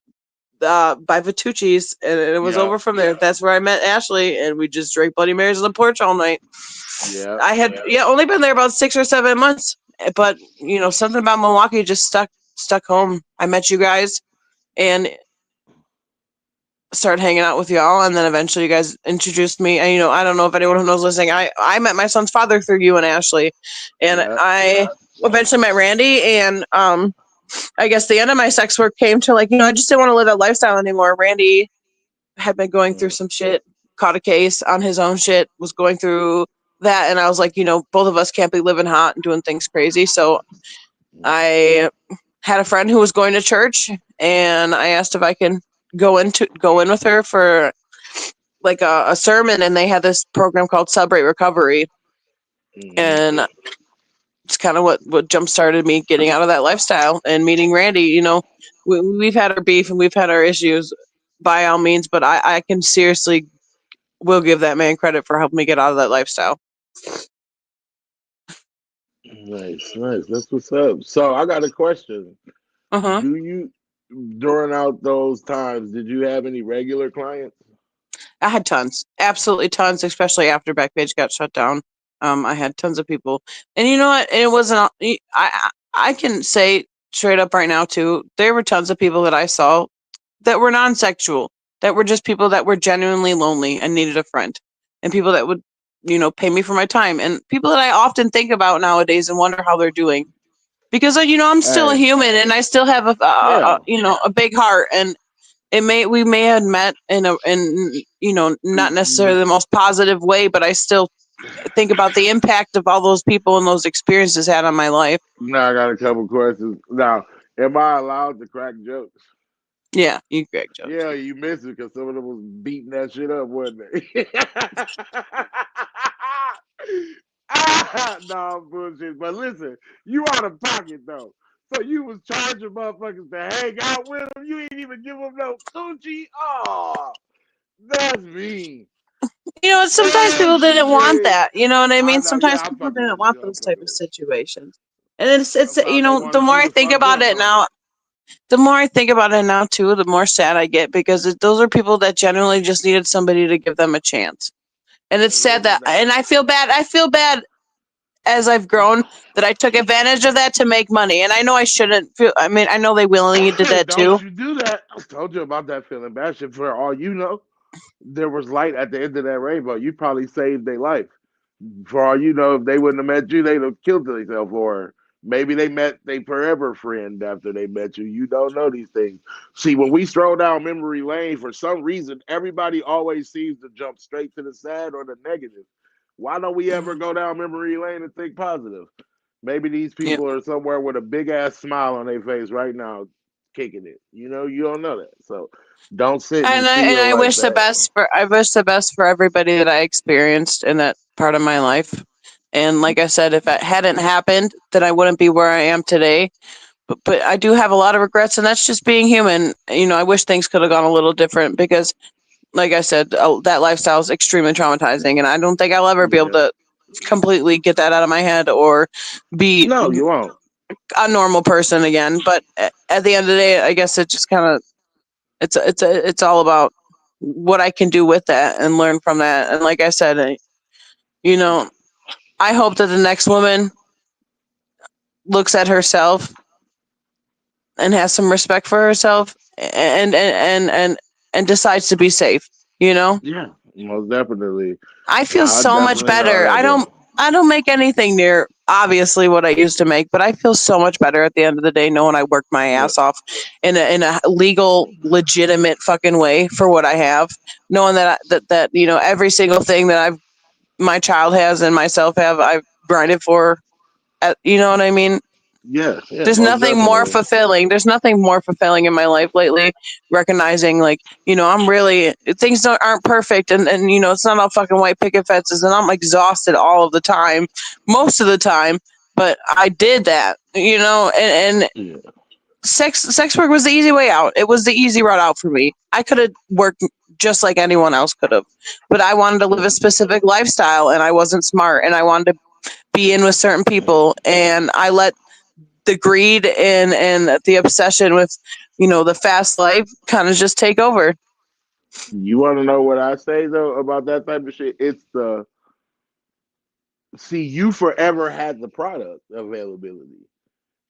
by Vitucci's, and it was Yeah, over from there. That's where I met Ashley, and we just drank Bloody Marys on the porch all night. yeah. I had only been there about 6 or 7 months, but something about Milwaukee just stuck home. I met you guys and started hanging out with y'all, and then eventually you guys introduced me. And I don't know if anyone who knows listening, I met my son's father through you and Ashley, and Yeah. I eventually met Randy, and I guess the end of my sex work came to, like, I just didn't want to live that lifestyle anymore. Randy had been going through some shit, caught a case on his own shit, was going through that, and I was like, both of us can't be living hot and doing things crazy. So I had a friend who was going to church, and I asked if I can go in with her for like a sermon, and they had this program called Celebrate Recovery, Mm-hmm. and it's kind of what jump started me getting out of that lifestyle and meeting Randy. We've had our beef and we've had our issues by all means, but I can seriously will give that man credit for helping me get out of that lifestyle. Nice, nice. That's what's up. So I got a question. Uh-huh. Do you, during out those times, did you have any regular clients? I had tons, absolutely tons, especially after Backpage got shut down. I had tons of people, and you know what? It wasn't. I can say straight up right now too. There were tons of people that I saw that were non-sexual, that were just people that were genuinely lonely and needed a friend, and people that would, pay me for my time, and people that I often think about nowadays and wonder how they're doing. Because I'm still a Hey, human, and I still have yeah. a big heart, and we may have met in not necessarily the most positive way, but I still think about the impact of all those people and those experiences had on my life. Now I got a couple questions. Now, am I allowed to crack jokes? Yeah, you great jokes. Yeah, you missed it because some of them was beating that shit up, wasn't they? No, I'm bullshit. But listen, you out of pocket though. So you was charging motherfuckers to hang out with them. You ain't even give them no coochie. Oh, that's mean. Sometimes That's people didn't want mean. that. You know what I I mean? know. Sometimes Yeah, I'm people fucking didn't with want you. I'm those type fucking of with you. situations. And it's Sometimes they the wanted more you I to think fuck about up, it huh? now, too, the more sad I get, because those are people that genuinely just needed somebody to give them a chance. And it's and sad living that, that. and I feel bad. I feel bad as I've grown that I took advantage of that to make money. And I know I shouldn't feel. I mean, I know they willingly did that Don't too. you do that? I told you about that feeling bad shit. For all you know, there was light at the end of that rainbow. You probably saved their life. For all you know, if they wouldn't have met you, they'd have killed themselves. Or maybe they met their forever friend after they met you. You don't know these things. See, when we stroll down memory lane, for some reason, everybody always seems to jump straight to the sad or the negative. Why don't we ever go down memory lane and think positive? Maybe these Yeah. people are somewhere with a big ass smile on their face right now, kicking it. You know, you don't know that. So don't sit And and feel I like wish the that. best for everybody that I experienced in that part of my life. And like I said, if it hadn't happened, then I wouldn't be where I am today. But I do have a lot of regrets, and that's just being human. I wish things could have gone a little different because, like I said, that lifestyle is extremely traumatizing, and I don't think I'll ever be able Yeah. to completely get that out of my head or be No, you won't. a normal person again. But at the end of the day, I guess it just kind of it's all about what I can do with that and learn from that. And like I said, you know, I hope that the next woman looks at herself and has some respect for herself and decides to be safe. You know, Yeah, most definitely. I feel I so much definitely know how better. that goes. I don't make anything near obviously what I used to make, but I feel so much better at the end of the day knowing I worked my Yeah. ass off in a legal, legitimate fucking way for what I have. Knowing that every single thing that my child has and myself have, I've grinded for. You know what I mean? Yeah, yeah, There's most nothing more definitely. fulfilling. There's nothing more fulfilling in my life lately. Recognizing, like, I'm really things aren't perfect, and it's not all fucking white picket fences, and I'm exhausted all of the time, most of the time. But I did that, and Yeah. sex work was the easy way out. It was the easy route out for me. I could have worked just like anyone else could have, but I wanted to live a specific lifestyle, and I wasn't smart, and I wanted to be in with certain people, and I let the greed and the obsession with the fast life kind of just take over. You want to know what I say though about that type of shit? It's the see, you forever had the product availability.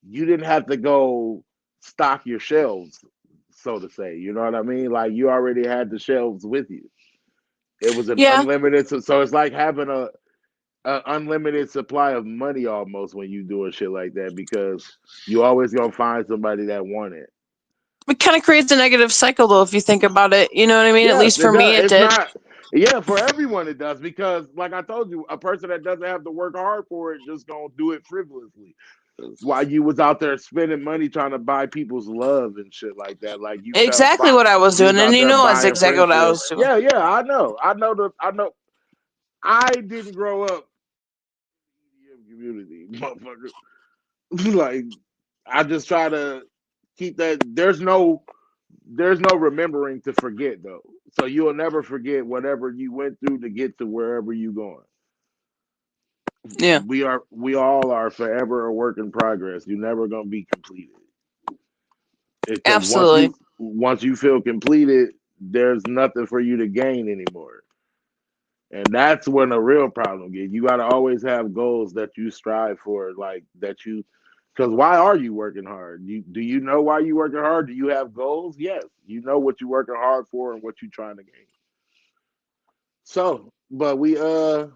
You didn't have to go stock your shelves, so to say. You know what I mean? Like you already had the shelves with you. It was an Yeah, unlimited, so it's like having a unlimited supply of money almost when you doing shit like that because you always gonna find somebody that want it. it kind of creates a negative cycle though if you think about it. You know what I mean? At Yes, least it for does. me, it It's did. not. Yeah, for everyone it does because, like I told you, a person that doesn't have to work hard for it just gonna do it frivolously. While you was out there spending money trying to buy people's love and shit like that, like Exactly what I was you was doing, and out there that's buying exactly what I friendship. was doing. Yeah, yeah, I know, I know. I didn't grow up in the community, motherfucker. Like I just try to keep that. There's no remembering to forget though. So you'll never forget whatever you went through to get to wherever you going. Yeah, We all are forever a work in progress. You're never gonna be completed. Because absolutely. once you feel completed, there's nothing for you to gain anymore. And that's when the real problem gets. You gotta always have goals that you strive for, like that you because why are you working hard? Do you know why you working hard? Do you have goals? Yes. You know what you're working hard for and what you're trying to gain. So, but we done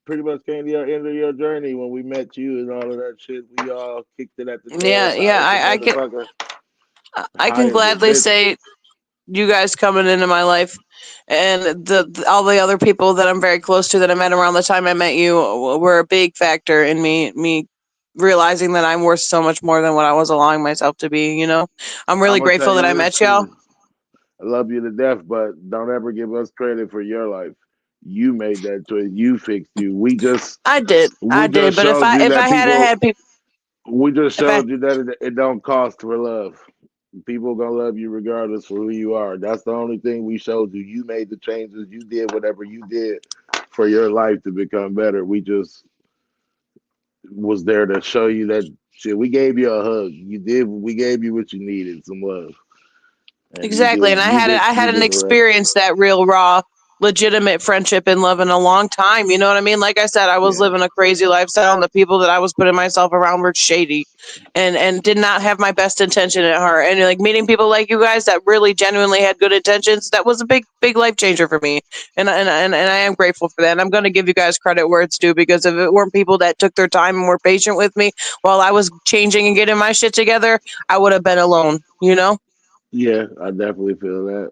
pretty much came to the end of your journey when we met you and all of that shit. We all kicked it at the Yeah, club yeah. loud as a motherfucker, I high can as a gladly bitch. say you guys coming into my life and all the other people that I'm very close to that I met around the time I met you were a big factor in me realizing that I'm worth so much more than what I was allowing myself to be. I'm I'm really gonna tell grateful that I you this met y'all. too. I love you to death, but don't ever give us credit for your life. You made that choice. You fixed you. I We did. just But showed you if I that hadn't people. had people, We just if I showed you that it don't cost for love. People gonna love you regardless for who you are. That's the only thing we showed you. You made the changes. You did whatever you did for your life to become better. We just was there to show you that shit. We gave you a hug. You did. We gave you what you needed, some love, and you exactly, did. and You did. I You hadn't did the rest. experienced that real raw. legitimate friendship and love in a long time. You know what I mean? Like I said, I was Yeah. living a crazy lifestyle, and the people that I was putting myself around were shady, and did not have my best intention at heart. And like meeting people like you guys that really genuinely had good intentions, that was a big life changer for me. And I am grateful for that. And I'm going to give you guys credit where it's due, because if it weren't people that took their time and were patient with me while I was changing and getting my shit together, I would have been alone. You know? Yeah, I definitely feel that.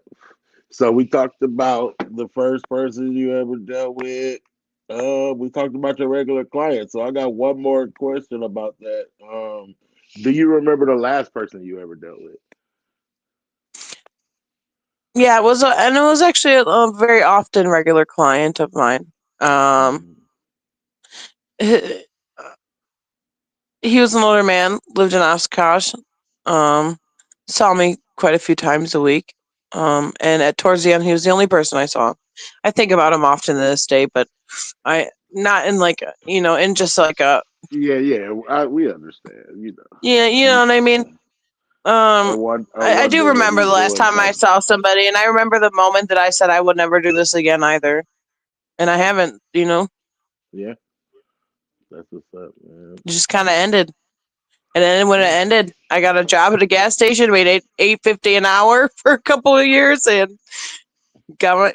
So we talked about the first person you ever dealt with. We talked about your regular client. So I got one more question about that. Do you remember the last person you ever dealt with? Yeah, it was, and it was actually a very often regular client of mine. Um, Mhm. he, he was an older man, lived in Oshkosh, um, saw me quite a few times a week. And at towards the end, he was the only person I saw. I think about him often to this day, but I not in like in just like a Yeah, yeah, we understand. yeah, you know You, what I mean. I, Um, I I do wonder what remember he's the last doing time I now. saw somebody, and I remember the moment that I said I would never do this again either, and I haven't. Yeah, that's what's up, man. It just kind of ended. And then when it ended, I got a job at a gas station, made $8.50 an hour for a couple of years, and got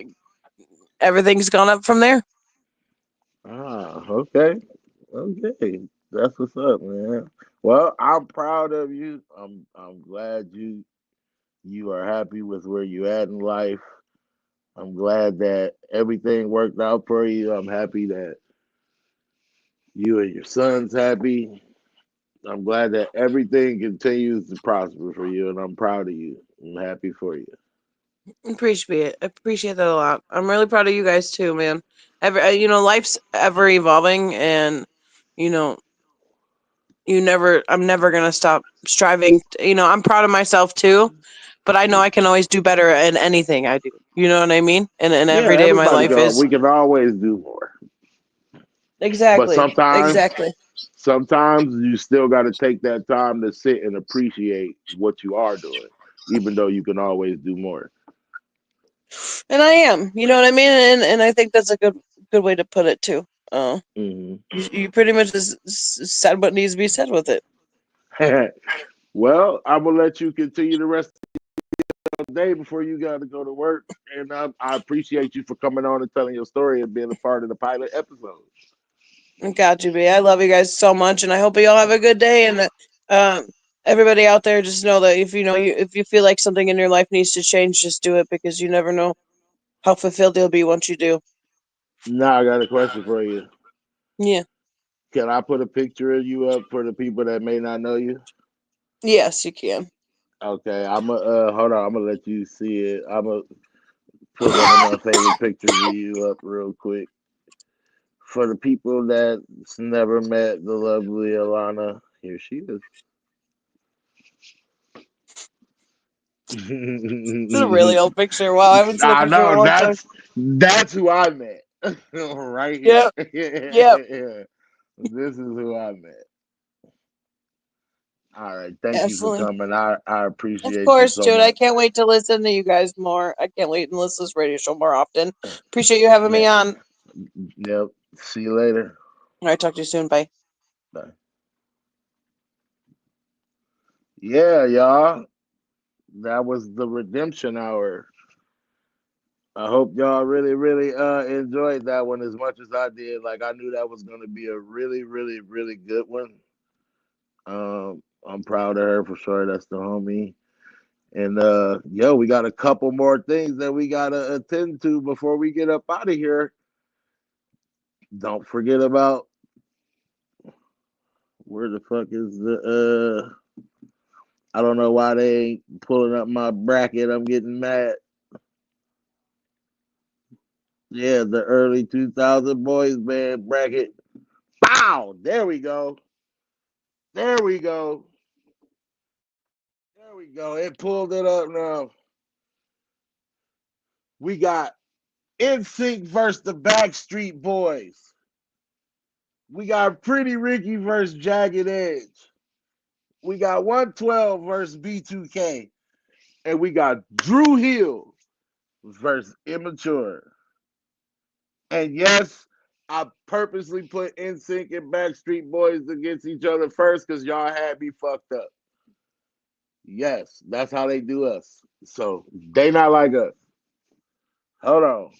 everything's gone up from there. Okay, okay, that's what's up, man. Well, I'm proud of you. I'm glad you are happy with where you at in life. I'm glad that everything worked out for you. I'm happy that you and your son's happy. I'm glad that everything continues to prosper for you, and I'm proud of you. I'm happy for you. Appreciate that a lot. I'm really proud of you guys too, man. Life's ever evolving, and you know, I'm never gonna stop striving. I'm proud of myself too, but I know I can always do better in anything I do. You know what I mean? And Yeah, every day of my everybody life go. is We can always do more, but exactly, sometimes, exactly. sometimes you still got to take that time to sit and appreciate what you are doing, even though you can always do more. And I am. You know what I mean? And I think that's a good way to put it too. Hmm. You pretty much just said what needs to be said with it. Well, I'm gonna let you continue the rest of the day before you got to go to work, and I appreciate you for coming on and telling your story and being a part of the pilot episode. Got you, B. I love you guys so much, and I hope you all have a good day. And um, everybody out there, just know that if you feel like something in your life needs to change, just do it, because you never know how fulfilled you'll be once you do. Now I got a question for you. Yeah. Can I put a picture of you up for the people that may not know you? Yes, you can. Okay, I'm gonna hold on. I'm gonna let you see it. I'm gonna put one of my favorite pictures of you up real quick for the people that's never met the lovely Alana. Here she is. It's a really old picture. Wow, I haven't seen a I picture in a know long time. that's who I met right here. Yep. Yep. This is who I met. All right, thank you for Absolutely. coming. I Of appreciate you course, so dude. I much. can't wait to listen to you guys more. I can't wait to listen to this radio show more often. Appreciate you having Yeah, me on. yep. See you later. All right, talk to you soon. Bye. Bye. Yeah, y'all. That was the redemption hour. I hope y'all really, really enjoyed that one as much as I did. Like I knew that was gonna be a really, really, really good one. I'm proud of her for sure. That's the homie. And yo, we got a couple more things that we gotta attend to before we get up out of here. Don't forget about where the fuck is the I don't know why they ain't pulling up my bracket. I'm getting mad. Yeah, the early 2000 boys band bracket. Pow! There we go. There we go. There we go. It pulled it up now. We got NSYNC versus the Backstreet Boys. We got Pretty Ricky versus Jagged Edge. We got 112 versus B2K. And we got Drew Hill versus Immature. And yes, I purposely put NSYNC and Backstreet Boys against each other first because y'all had me fucked up. Yes, that's how they do us. So they not like us. Hold on.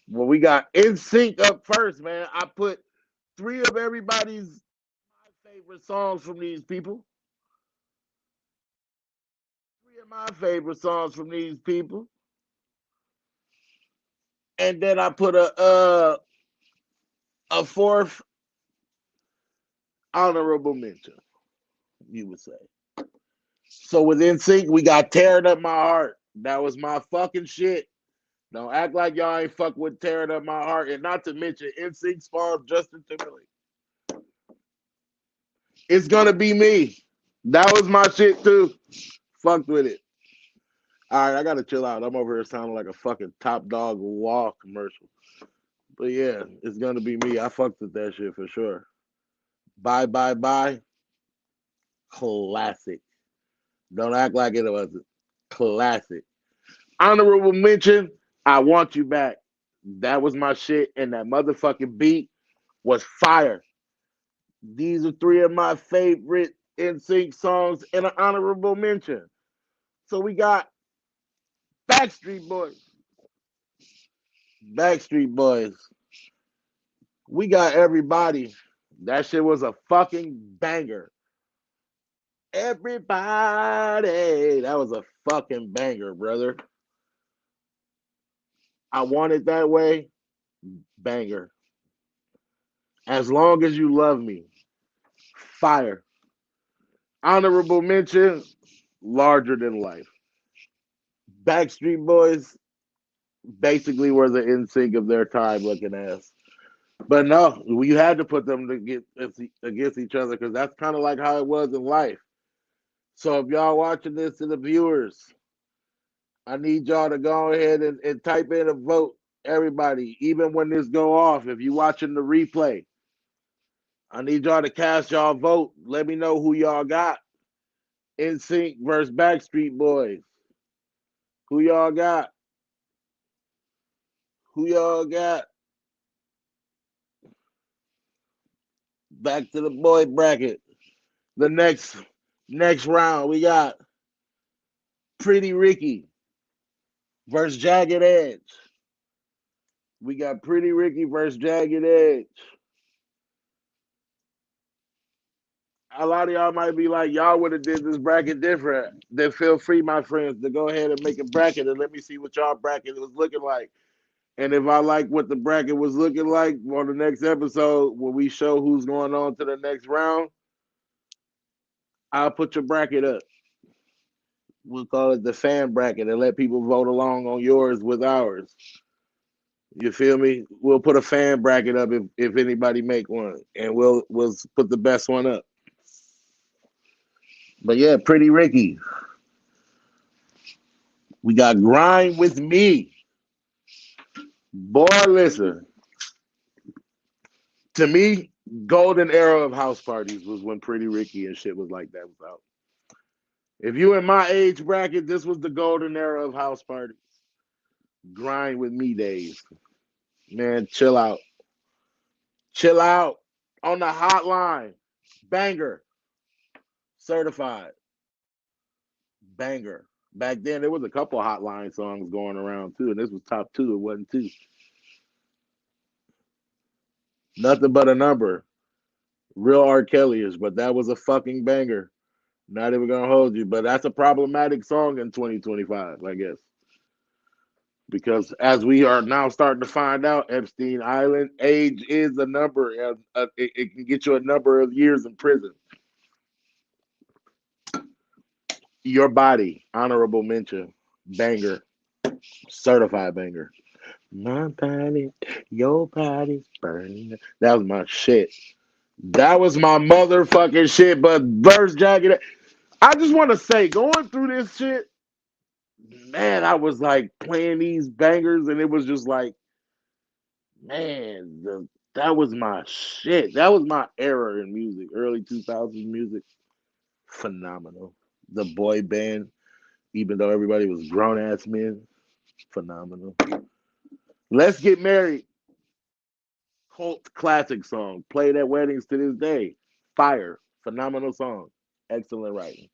Well, we got NSYNC up first, man. I put three of everybody's my favorite songs from these people. Three of my favorite songs from these people. And then I put a fourth honorable mention, you would say. So with NSYNC, we got Tearing Up My Heart. That was my fucking shit. Don't act like y'all ain't fuck with Tearing Up My Heart. And not to mention NSYNC spawned Justin Timberlake. It's gonna be me. That was my shit too. Fucked with it. All right, I gotta chill out. I'm over here sounding like a fucking Top Dog Wall commercial. But yeah, it's gonna be me. I fucked with that shit for sure. Bye, bye, bye. Classic. Don't act like it wasn't. Classic. Honorable mention, I Want You Back. That was my shit, and that motherfucking beat was fire. These are three of my favorite NSYNC songs and an honorable mention. So we got Backstreet Boys. Backstreet Boys. We got Everybody. That shit was a fucking banger. Everybody. That was a fucking banger, brother. I Want It That Way. Banger. As Long as You Love Me. Fire. Honorable mention. Larger Than Life. Backstreet Boys basically were the NSYNC of their time looking ass. But no, we had to put them to get against each other because that's kind of like how it was in life. So if y'all watching this to the viewers, I need y'all to go ahead and type in a vote. Everybody, even when this go off, if you watching the replay, I need y'all to cast y'all vote. Let me know who y'all got. NSYNC versus Backstreet Boys. Who y'all got? Who y'all got? Back to the boy bracket. The next round, we got Pretty Ricky versus Jagged Edge. We got Pretty Ricky versus Jagged Edge. A lot of y'all might be like, y'all would have did this bracket different. Then feel free, my friends, to go ahead and make a bracket and let me see what y'all bracket was looking like. And if I like what the bracket was looking like on the next episode, when we show who's going on to the next round, I'll put your bracket up. We'll call it the fan bracket and let people vote along on yours with ours. You feel me? We'll put a fan bracket up if anybody make one, and we'll put the best one up. But yeah, Pretty Ricky. We got Grind with Me. Boy, listen. To me, golden era of house parties was when Pretty Ricky and shit was like that was out. If you in my age bracket, this was the golden era of house parties. Grind with Me days. Man, chill out. Chill out on the hotline. Banger. Certified. Banger. Back then, there was a couple hotline songs going around too, and this was top two. It wasn't two. Nothing but a number. Real R. Kelly-ish, but that was a fucking banger. Not even gonna hold you, but that's a problematic song in 2025, I guess. Because as we are now starting to find out, Epstein Island, age is a number. It can get you a number of years in prison. Your Body, honorable mention, banger, certified banger. My body, your body's burning. That was my shit. That was my motherfucking shit. But verse jacket, I just want to say, going through this shit, man, I was like playing these bangers, and it was just like, man, that was my shit. That was my era in music, early 2000s music. Phenomenal. The boy band, even though everybody was grown ass men, phenomenal. Let's Get Married. Cult classic song. Played at weddings to this day. Fire. Phenomenal song. Excellent writing.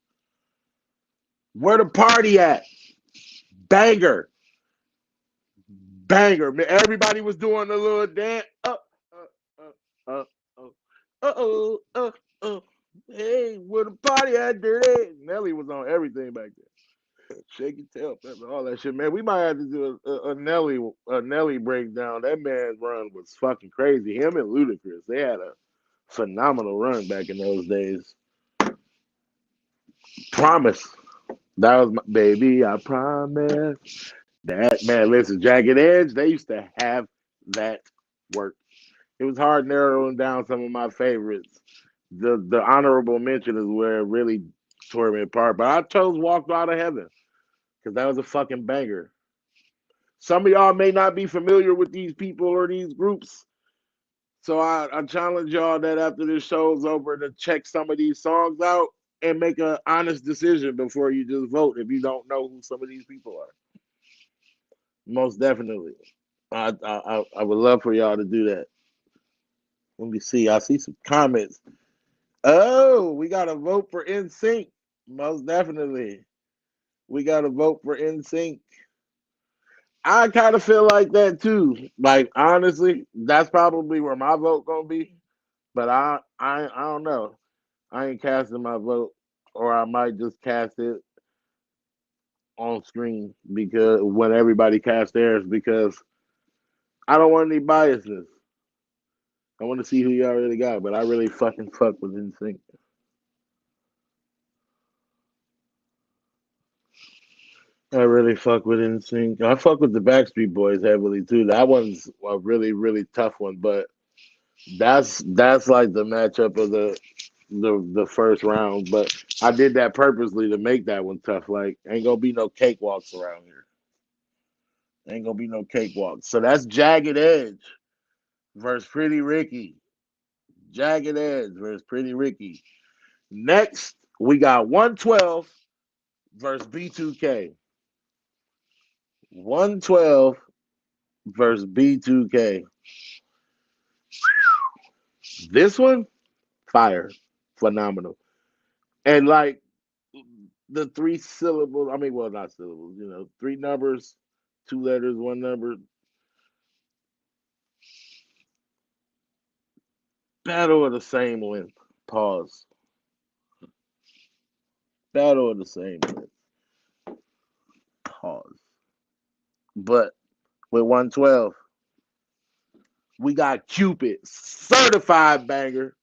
Where the party at? Banger. Banger. Man, everybody was doing a little dance. Oh. Hey, where the party at, dirty? Nelly was on everything back then. Shake your tail, pepper, all that shit, man. We might have to do a Nelly breakdown. That man's run was fucking crazy. Him and Ludacris, they had a phenomenal run back in those days. Promise. That was my baby. I promise. That man, listen, Jagged Edge. They used to have that work. It was hard narrowing down some of my favorites. The honorable mention is where it really tore me apart. But I chose Walked Out of Heaven because that was a fucking banger. Some of y'all may not be familiar with these people or these groups. So I challenge y'all that after this show's over to check some of these songs out and make an honest decision before you just vote if you don't know who some of these people are. Most definitely. I would love for y'all to do that. Let me see. I see some comments. Oh, we got to vote for NSYNC. Most definitely. We got to vote for NSYNC. I kind of feel like that too. Like honestly, that's probably where my vote gonna be. But I don't know. I ain't casting my vote, or I might just cast it on screen because when everybody casts theirs, because I don't want any biases. I want to see who y'all really got, but I really fucking fuck with NSYNC. I really fuck with NSYNC. I fuck with the Backstreet Boys heavily too. That one's a really really tough one, but that's like the matchup of the first round. But I did that purposely to make that one tough. Like ain't gonna be no cakewalks around here. Ain't gonna be no cakewalks. So that's Jagged Edge versus Pretty Ricky. Jagged Edge versus Pretty Ricky. Next, we got 112 versus B2K. 112 versus B2K. This one, fire. Phenomenal. And like the three syllables, I mean, well, not syllables, three numbers, two letters, one number. Battle of the same length. Pause. Battle of the same length. Pause. But with 112, we got Cupid, certified banger.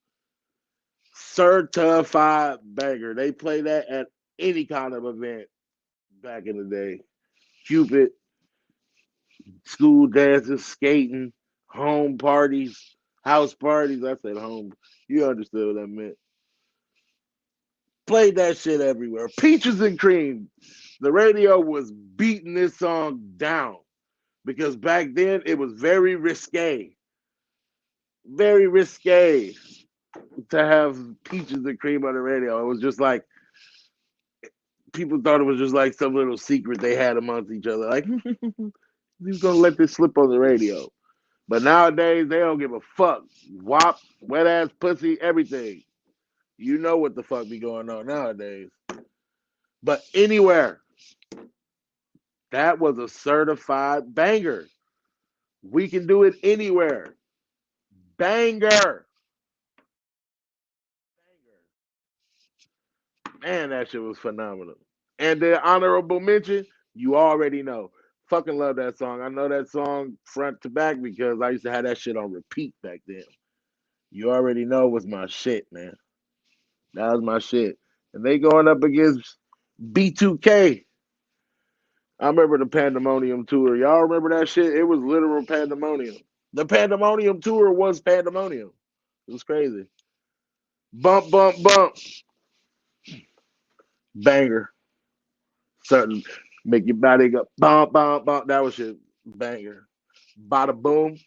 Certified banger. They play that at any kind of event back in the day. Cupid, school dances, skating, home parties, house parties. I said home. You understood what I meant. Played that shit everywhere. Peaches and Cream. The radio was beating this song down because back then it was very risque. Very risque to have Peaches and Cream on the radio. It was just like people thought it was just like some little secret they had amongst each other. Like, who's gonna let this slip on the radio? But nowadays they don't give a fuck. WAP, wet ass pussy, everything. You know what the fuck be going on nowadays. But anywhere, that was a certified banger. We can do it anywhere. Banger. Man, that shit was phenomenal. And the honorable mention, you already know. Fucking love that song. I know that song front to back because I used to have that shit on repeat back then. You already know was my shit, man. That was my shit. And they going up against B2K. I remember the Pandemonium tour. Y'all remember that shit? It was literal pandemonium. The Pandemonium tour was pandemonium. It was crazy. Bump, bump, bump. Banger. Certain make your body go bump, bump, bump. That was shit. Banger. Bada boom.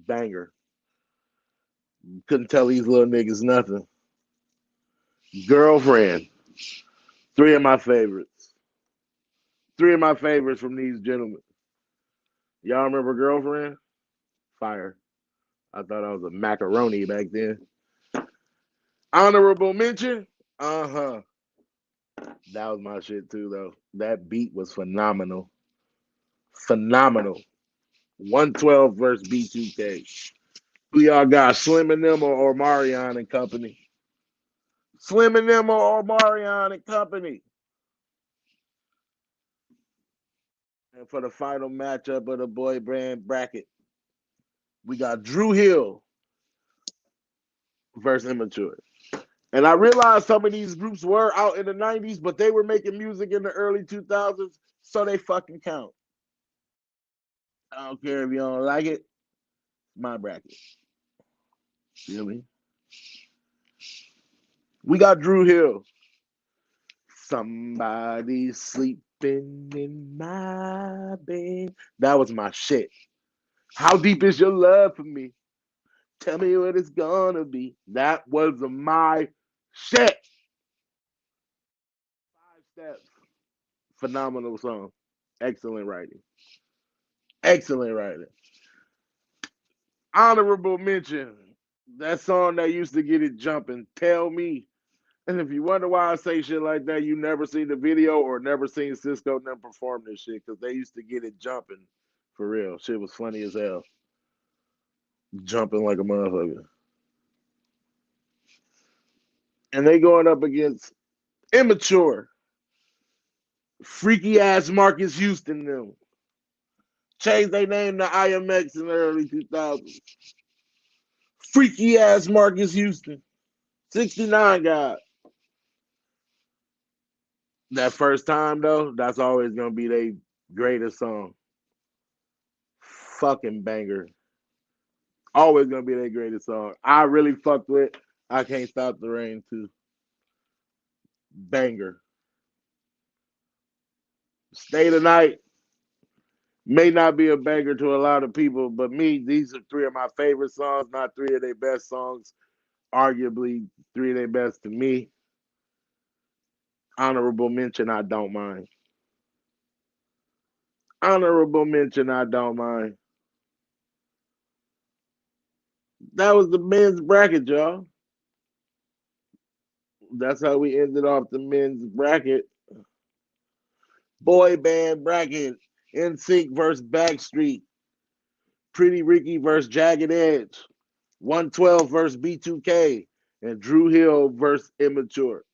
Banger. Couldn't tell these little niggas nothing. Girlfriend. Three of my favorites. Three of my favorites from these gentlemen. Y'all remember Girlfriend? Fire. I thought I was a macaroni back then. Honorable mention. Uh-huh. That was my shit too, though. That beat was phenomenal. Phenomenal. 112 versus B2K. Who y'all got? Slim and them or Marion and company? Slim and them or Marion and company? And for the final matchup of the boy band bracket, we got Drew Hill versus Immature. And I realized some of these groups were out in the 90s, but they were making music in the early 2000s, so they fucking count. I don't care if you don't like it. My bracket. Feel me? We got Drew Hill. Somebody sleeping in my bed. That was my shit. How deep is your love for me? Tell me what it's gonna be. That was my shit. 5 Steps. Phenomenal song. Excellent writing. Excellent writing. Honorable mention. That song that used to get it jumping. Tell Me. And if you wonder why I say shit like that, you never seen the video or never seen Cisco and them perform this shit, because they used to get it jumping for real. Shit was funny as hell. Jumping like a motherfucker. And they going up against Immature. Freaky ass Marcus Houston them. Changed their name to IMX in the early 2000s. Freaky ass Marcus Houston. 69 guy. That first time though, that's always gonna be their greatest song. Fucking banger. Always gonna be their greatest song. I really fucked with I Can't Stop the Rain too. Banger. Stay the Night may not be a banger to a lot of people, but me, these are 3 of my favorite songs, not 3 of their best songs. Arguably 3 of their best to me. Honorable mention, I Don't Mind. Honorable mention, I Don't Mind. That was the men's bracket, y'all. That's how we ended off the men's bracket. Boy band bracket. NSYNC versus Backstreet. Pretty Ricky versus Jagged Edge. 112 versus B2K. And Drew Hill versus Immature.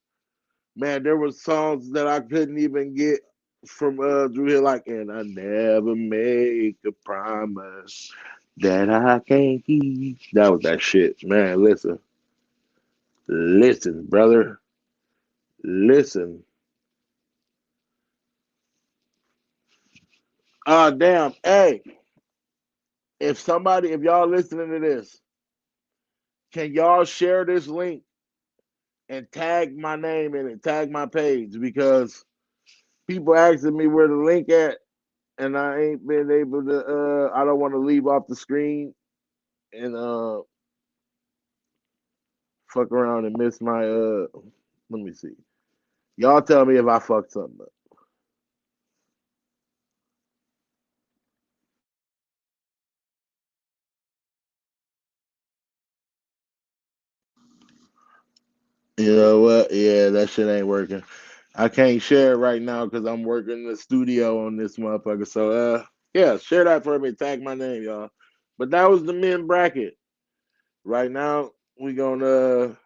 Man, there were songs that I couldn't even get from Drew Hill, like, and I never make a promise that I can't keep. That was that shit. Man, listen. Listen, brother. Listen. Damn. Hey, if y'all listening to this, can y'all share this link and tag my name in it, tag my page, because people asking me where the link at, and I ain't been able to, I don't want to leave off the screen and fuck around and miss my, let me see. Y'all tell me if I fucked something up. You know what? Yeah, that shit ain't working. I can't share it right now because I'm working in the studio on this motherfucker. So, yeah, share that for me. Tag my name, y'all. But that was the men bracket. Right now, we gonna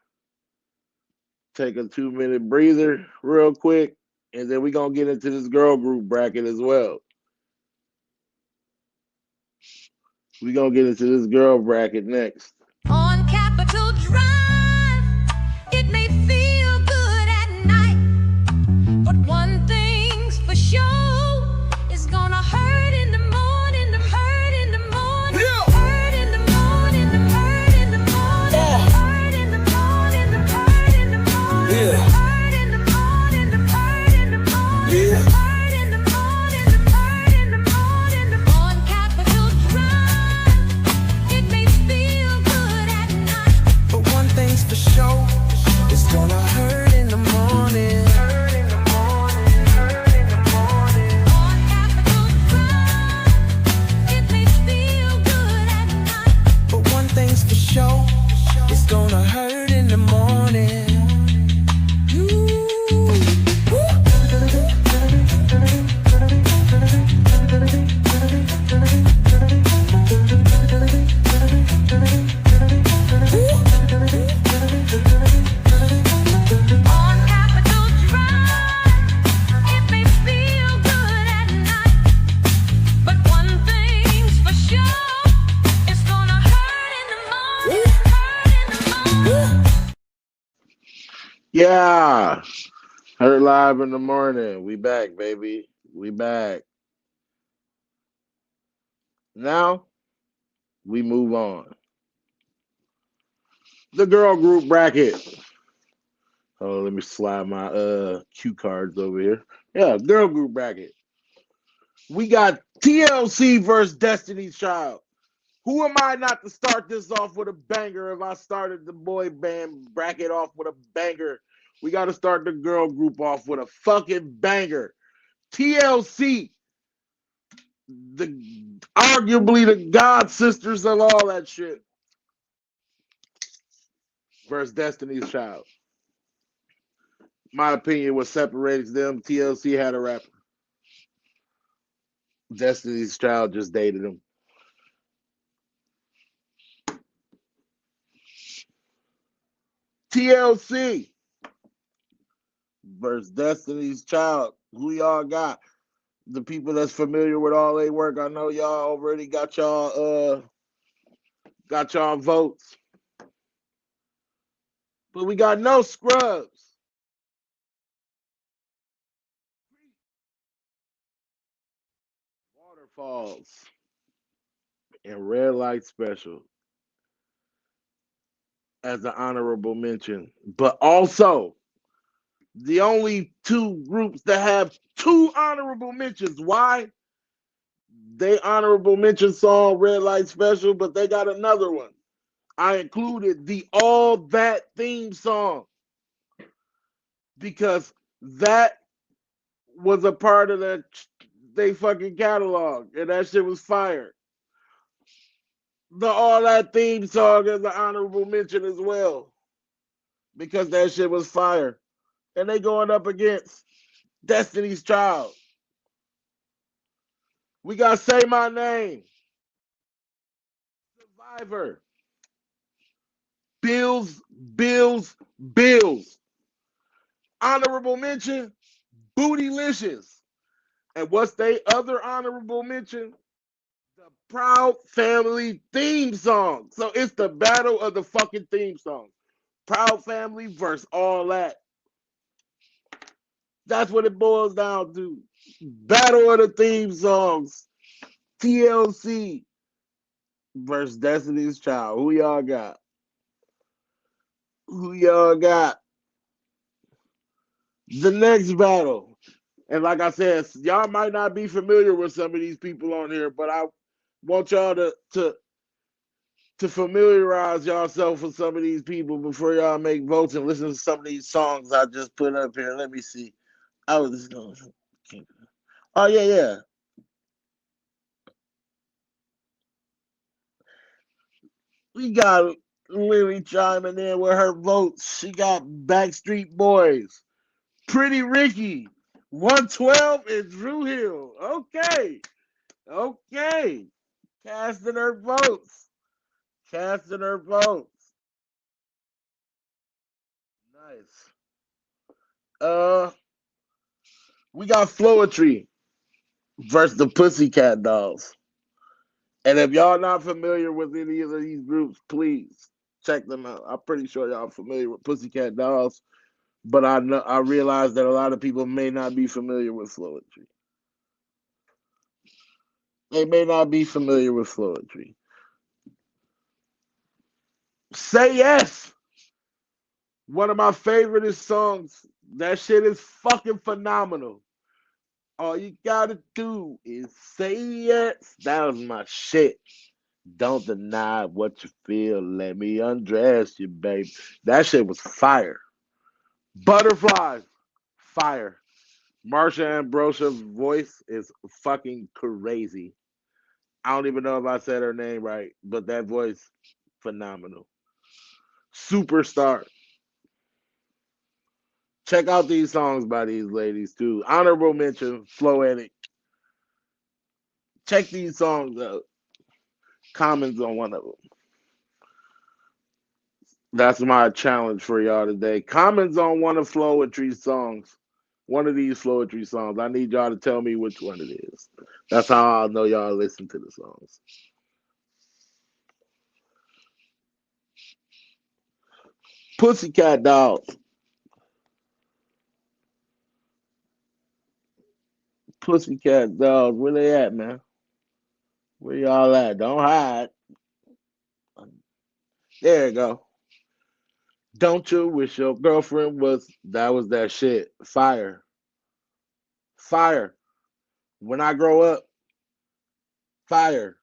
take a 2-minute breather real quick, and then we gonna get into this girl group bracket as well. We gonna get into this girl bracket next. On Capitol Drive, it may feel good at night, but one thing's for sure, it's gonna hurt in the morning, hurt in the morning, hurt in the morning, hurt in the morning, hurt in the morning, hurt in the morning, hurt in the morning, hurt in the morning, hurt in the morning, hurt in the morning. On Capitol Drive, it may feel good at night, but one the morning. On Capitol Drive, it may feel good at night, but one thing's for sure, it's gonna hurt in the morning. Hurt in the morning. Yeah. Heard live in the morning. We back, baby. We back. Now we move on. The girl group bracket. Oh, let me slide my cue cards over here. Yeah, girl group bracket. We got TLC versus Destiny's Child. Who am I not to start this off with a banger if I started the boy band bracket off with a banger? We got to start the girl group off with a fucking banger. TLC, arguably the god sisters of all that shit, versus Destiny's Child. My opinion, what separates them, TLC had a rapper. Destiny's Child just dated him. TLC versus Destiny's Child. Who y'all got? The people that's familiar with all their work. I know y'all already got y'all votes. But we got no scrubs. Waterfalls and Red Light Special as an honorable mention. But also the only two groups that have two honorable mentions. Why? They honorable mention song Red Light Special, but they got another one. I included the All That theme song because that was a part of they fucking catalog, and that shit was fire. The All That theme song is an honorable mention as well because that shit was fire. And they going up against Destiny's Child. We got Say My Name, Survivor, Bills, Bills, Bills. Honorable mention, Bootylicious. And what's they other honorable mention? The Proud Family theme song. So it's the battle of the fucking theme song. Proud Family versus All That. That's what it boils down to. Battle of the theme songs. TLC versus Destiny's Child. Who y'all got? Who y'all got? The next battle. And like I said, y'all might not be familiar with some of these people on here, but I want y'all to familiarize yourself with some of these people before y'all make votes and listen to some of these songs I just put up here. Let me see. I was just going. Oh yeah. We got Lily chiming in with her votes. She got Backstreet Boys, Pretty Ricky, 112, and Drew Hill. Okay. Casting her votes. Nice. We got Floetry versus the Pussycat Dolls. And if y'all not familiar with any of these groups, please check them out. I'm pretty sure y'all familiar with Pussycat Dolls, but I realize that a lot of people may not be familiar with Floetry. They may not be familiar with Floetry. Say Yes. One of my favorite songs. That shit is fucking phenomenal. All you gotta do is say yes. That was my shit. Don't deny what you feel. Let me undress you, babe. That shit was fire. Butterflies, fire. Marsha Ambrosia's voice is fucking crazy. I don't even know if I said her name right, but that voice, phenomenal. Superstar. Check out these songs by these ladies too. Honorable mention, Floetic. Check these songs out. Comments on one of them. That's my challenge for y'all today. Comments on one of Floetry's songs. One of these Floetry songs. I need y'all to tell me which one it is. That's how I'll know y'all listen to the songs. Pussycat Dolls. Pussycat Dolls. Where they at, man? Where y'all at? Don't hide. There you go. Don't you wish your girlfriend was that shit. Fire. Fire. When I grow up, fire.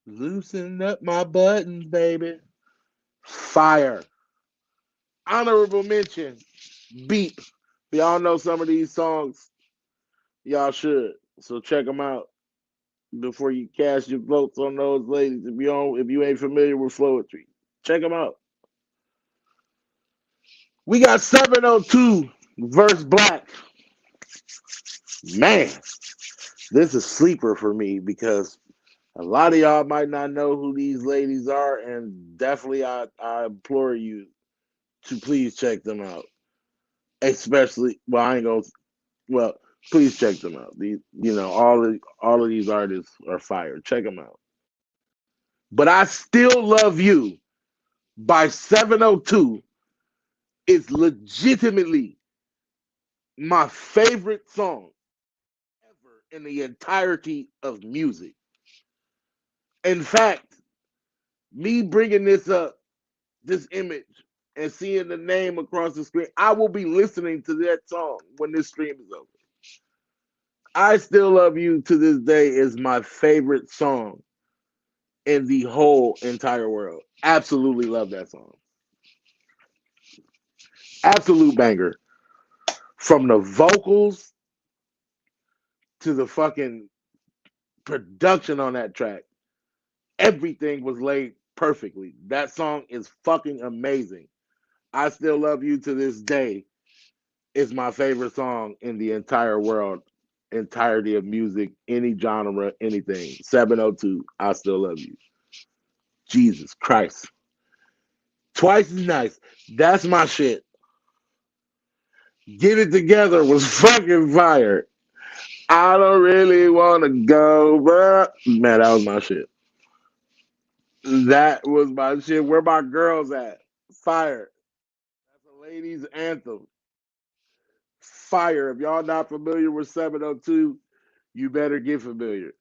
Loosen up my buttons, baby. Fire. Honorable mention. Beat. Y'all know some of these songs. Y'all should. So check them out before you cast your votes on those ladies. If you ain't familiar with Floetry, check them out. We got 702 verse Black. Man, this is sleeper for me because a lot of y'all might not know who these ladies are, and definitely I implore you to please check them out. Especially, well, I ain't gonna. Well, please check them out. All of these artists are fire. Check them out. But I Still Love You by 702 is legitimately my favorite song ever in the entirety of music. In fact, me bringing this image, and seeing the name across the screen, I will be listening to that song when this stream is over. I Still Love You to this day is my favorite song in the whole entire world. Absolutely love that song. Absolute banger. From the vocals to the fucking production on that track, everything was laid perfectly. That song is fucking amazing. I Still Love You to this day is my favorite song in the entire world, entirety of music, any genre, anything. 702, I Still Love You. Jesus Christ. Twice as nice. That's my shit. Get It Together was fucking fire. I don't really want to go, but man, that was my shit. That was my shit. Where my girls at? Fire. That's a ladies' anthem. Fire. If y'all not familiar with 702, you better get familiar.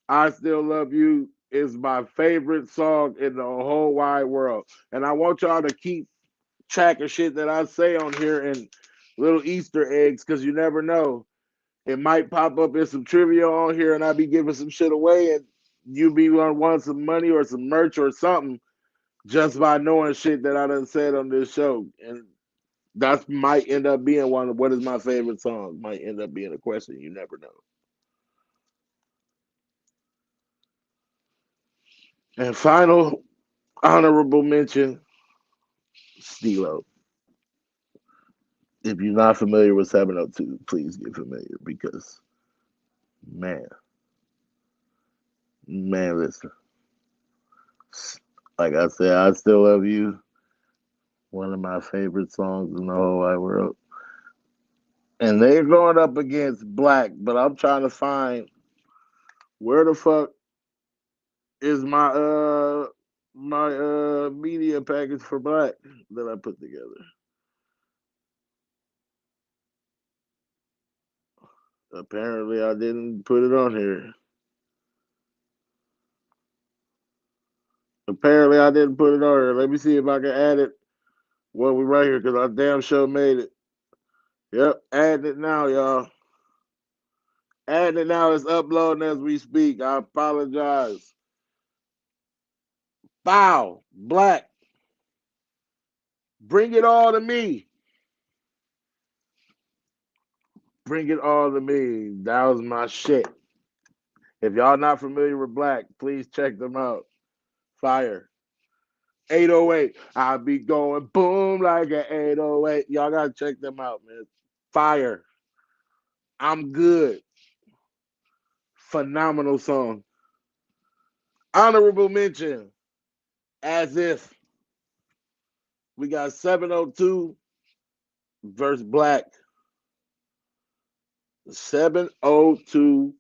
I Still Love You is my favorite song in the whole wide world. And I want y'all to keep track of shit that I say on here and little Easter eggs because you never know. It might pop up in some trivia on here and I be giving some shit away and you be want some money or some merch or something just by knowing shit that I done said on this show. And that might end up being one of what is my favorite song. Might end up being a question. You never know. And final honorable mention, Stilo. If you're not familiar with 702, please get familiar because man, listen. Like I said, I Still Love You. One of my favorite songs in the whole wide world. And they're going up against Black, but I'm trying to find where the fuck is my media package for Black that I put together. Apparently I didn't put it on here. Apparently I didn't put it on here. Let me see if I can add it while we right here because I damn sure made it. Yep, adding it now, y'all. Adding it now. It's uploading as we speak. I apologize. Foul. Black. Bring it all to me. Bring it all to me. That was my shit. If y'all not familiar with Black, please check them out. Fire. 808. I be going boom like an 808. Y'all gotta check them out, man. Fire. I'm good. Phenomenal song. Honorable mention. As if we got 702 versus Black. 702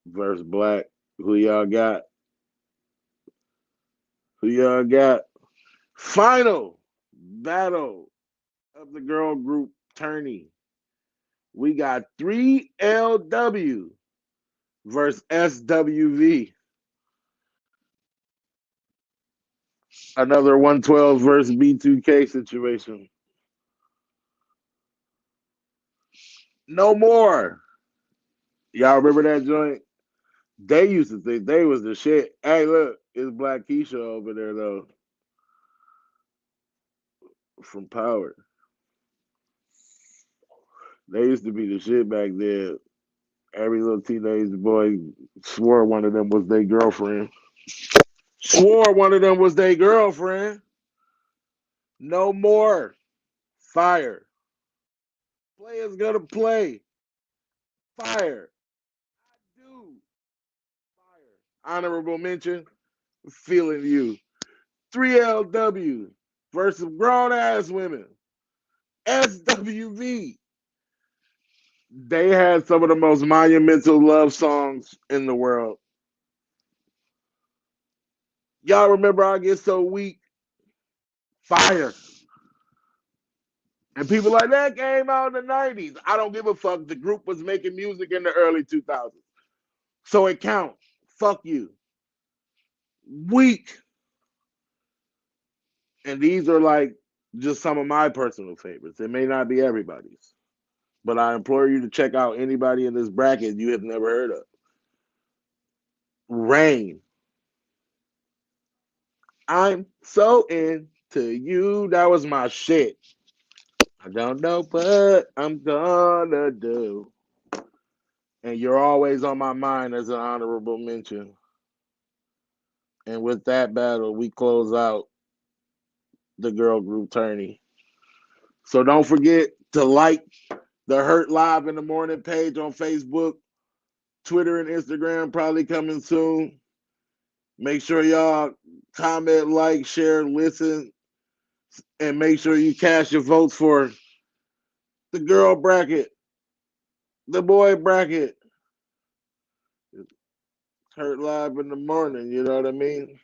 versus Black. Who y'all got? Who y'all got? Final battle of the girl group Tourney. We got 3LW versus SWV. Another 112 versus B2K situation. No more. Y'all remember that joint? They used to think they was the shit. Hey, look, it's Black Keisha over there though, from Power. They used to be the shit back then. Every little teenage boy swore one of them was their girlfriend. Swore one of them was their girlfriend. No more. Fire. Players gonna play. Fire. Dude. Fire. Honorable mention. Feeling you. 3LW versus grown ass women. SWV. They had some of the most monumental love songs in the world. Y'all remember I Get So Weak? Fire. And people like that came out in the 90s. I don't give a fuck. The group was making music in the early 2000s. So it counts. Fuck you. Weak. And these are like just some of my personal favorites. It may not be everybody's. But I implore you to check out anybody in this bracket you have never heard of. Rain. I'm so into you. That was my shit. I don't know what I'm gonna do. And you're always on my mind as an honorable mention. And with that battle, we close out the girl group tourney. So don't forget to like the Hurt Live in the Morning page on Facebook, Twitter, and Instagram, probably coming soon. Make sure y'all comment, like, share, listen, and make sure you cast your votes for the girl bracket, the boy bracket. Hurt Live in the Morning, you know what I mean?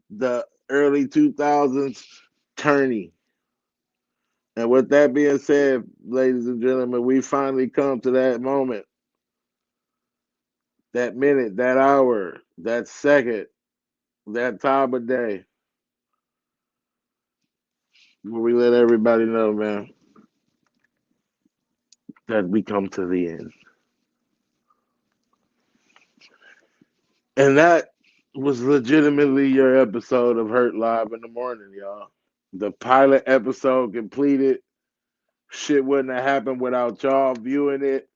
The early 2000s tourney. And with that being said, ladies and gentlemen, we finally come to that moment, that minute, that hour, that second, that time of day where we let everybody know, man, that we come to the end. And that was legitimately your episode of Hurt Live in the Morning, y'all. The pilot episode completed. Shit wouldn't have happened without y'all viewing it.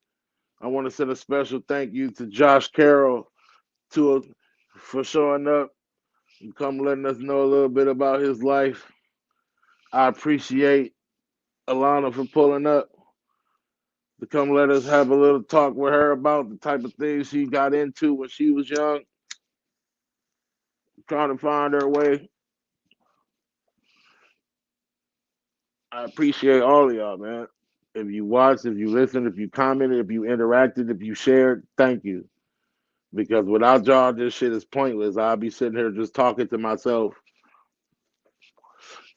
I want to send a special thank you to Josh Carroll to for showing up and come letting us know a little bit about his life. I appreciate Alana for pulling up to come let us have a little talk with her about the type of things she got into when she was young, trying to find her way. I appreciate all of y'all, man. If you watched, if you listened, if you commented, if you interacted, if you shared, thank you. Because without y'all, this shit is pointless. I'll be sitting here just talking to myself.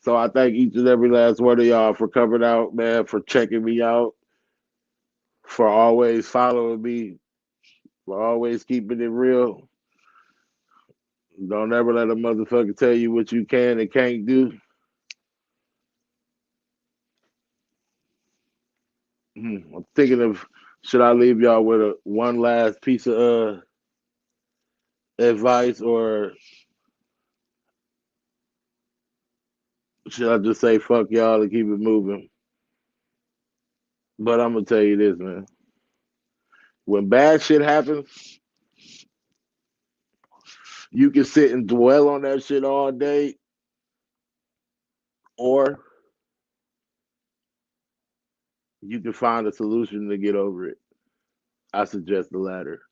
So I thank each and every last one of y'all for coming out, man, for checking me out, for always following me, for always keeping it real. Don't ever let a motherfucker tell you what you can and can't do. I'm thinking of should I leave y'all with a one last piece of advice, or should I just say fuck y'all and keep it moving? But I'm gonna tell you this, man. When bad shit happens, You can sit and dwell on that shit all day, or you can find a solution to get over it. I suggest the latter.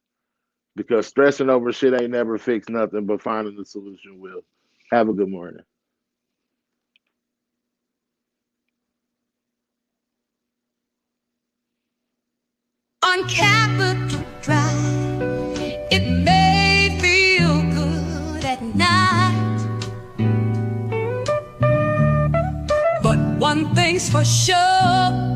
Because stressing over shit ain't never fix nothing, but finding the solution will. Have a good morning. On Capitol Drive, it may feel good at night, but one thing's for sure.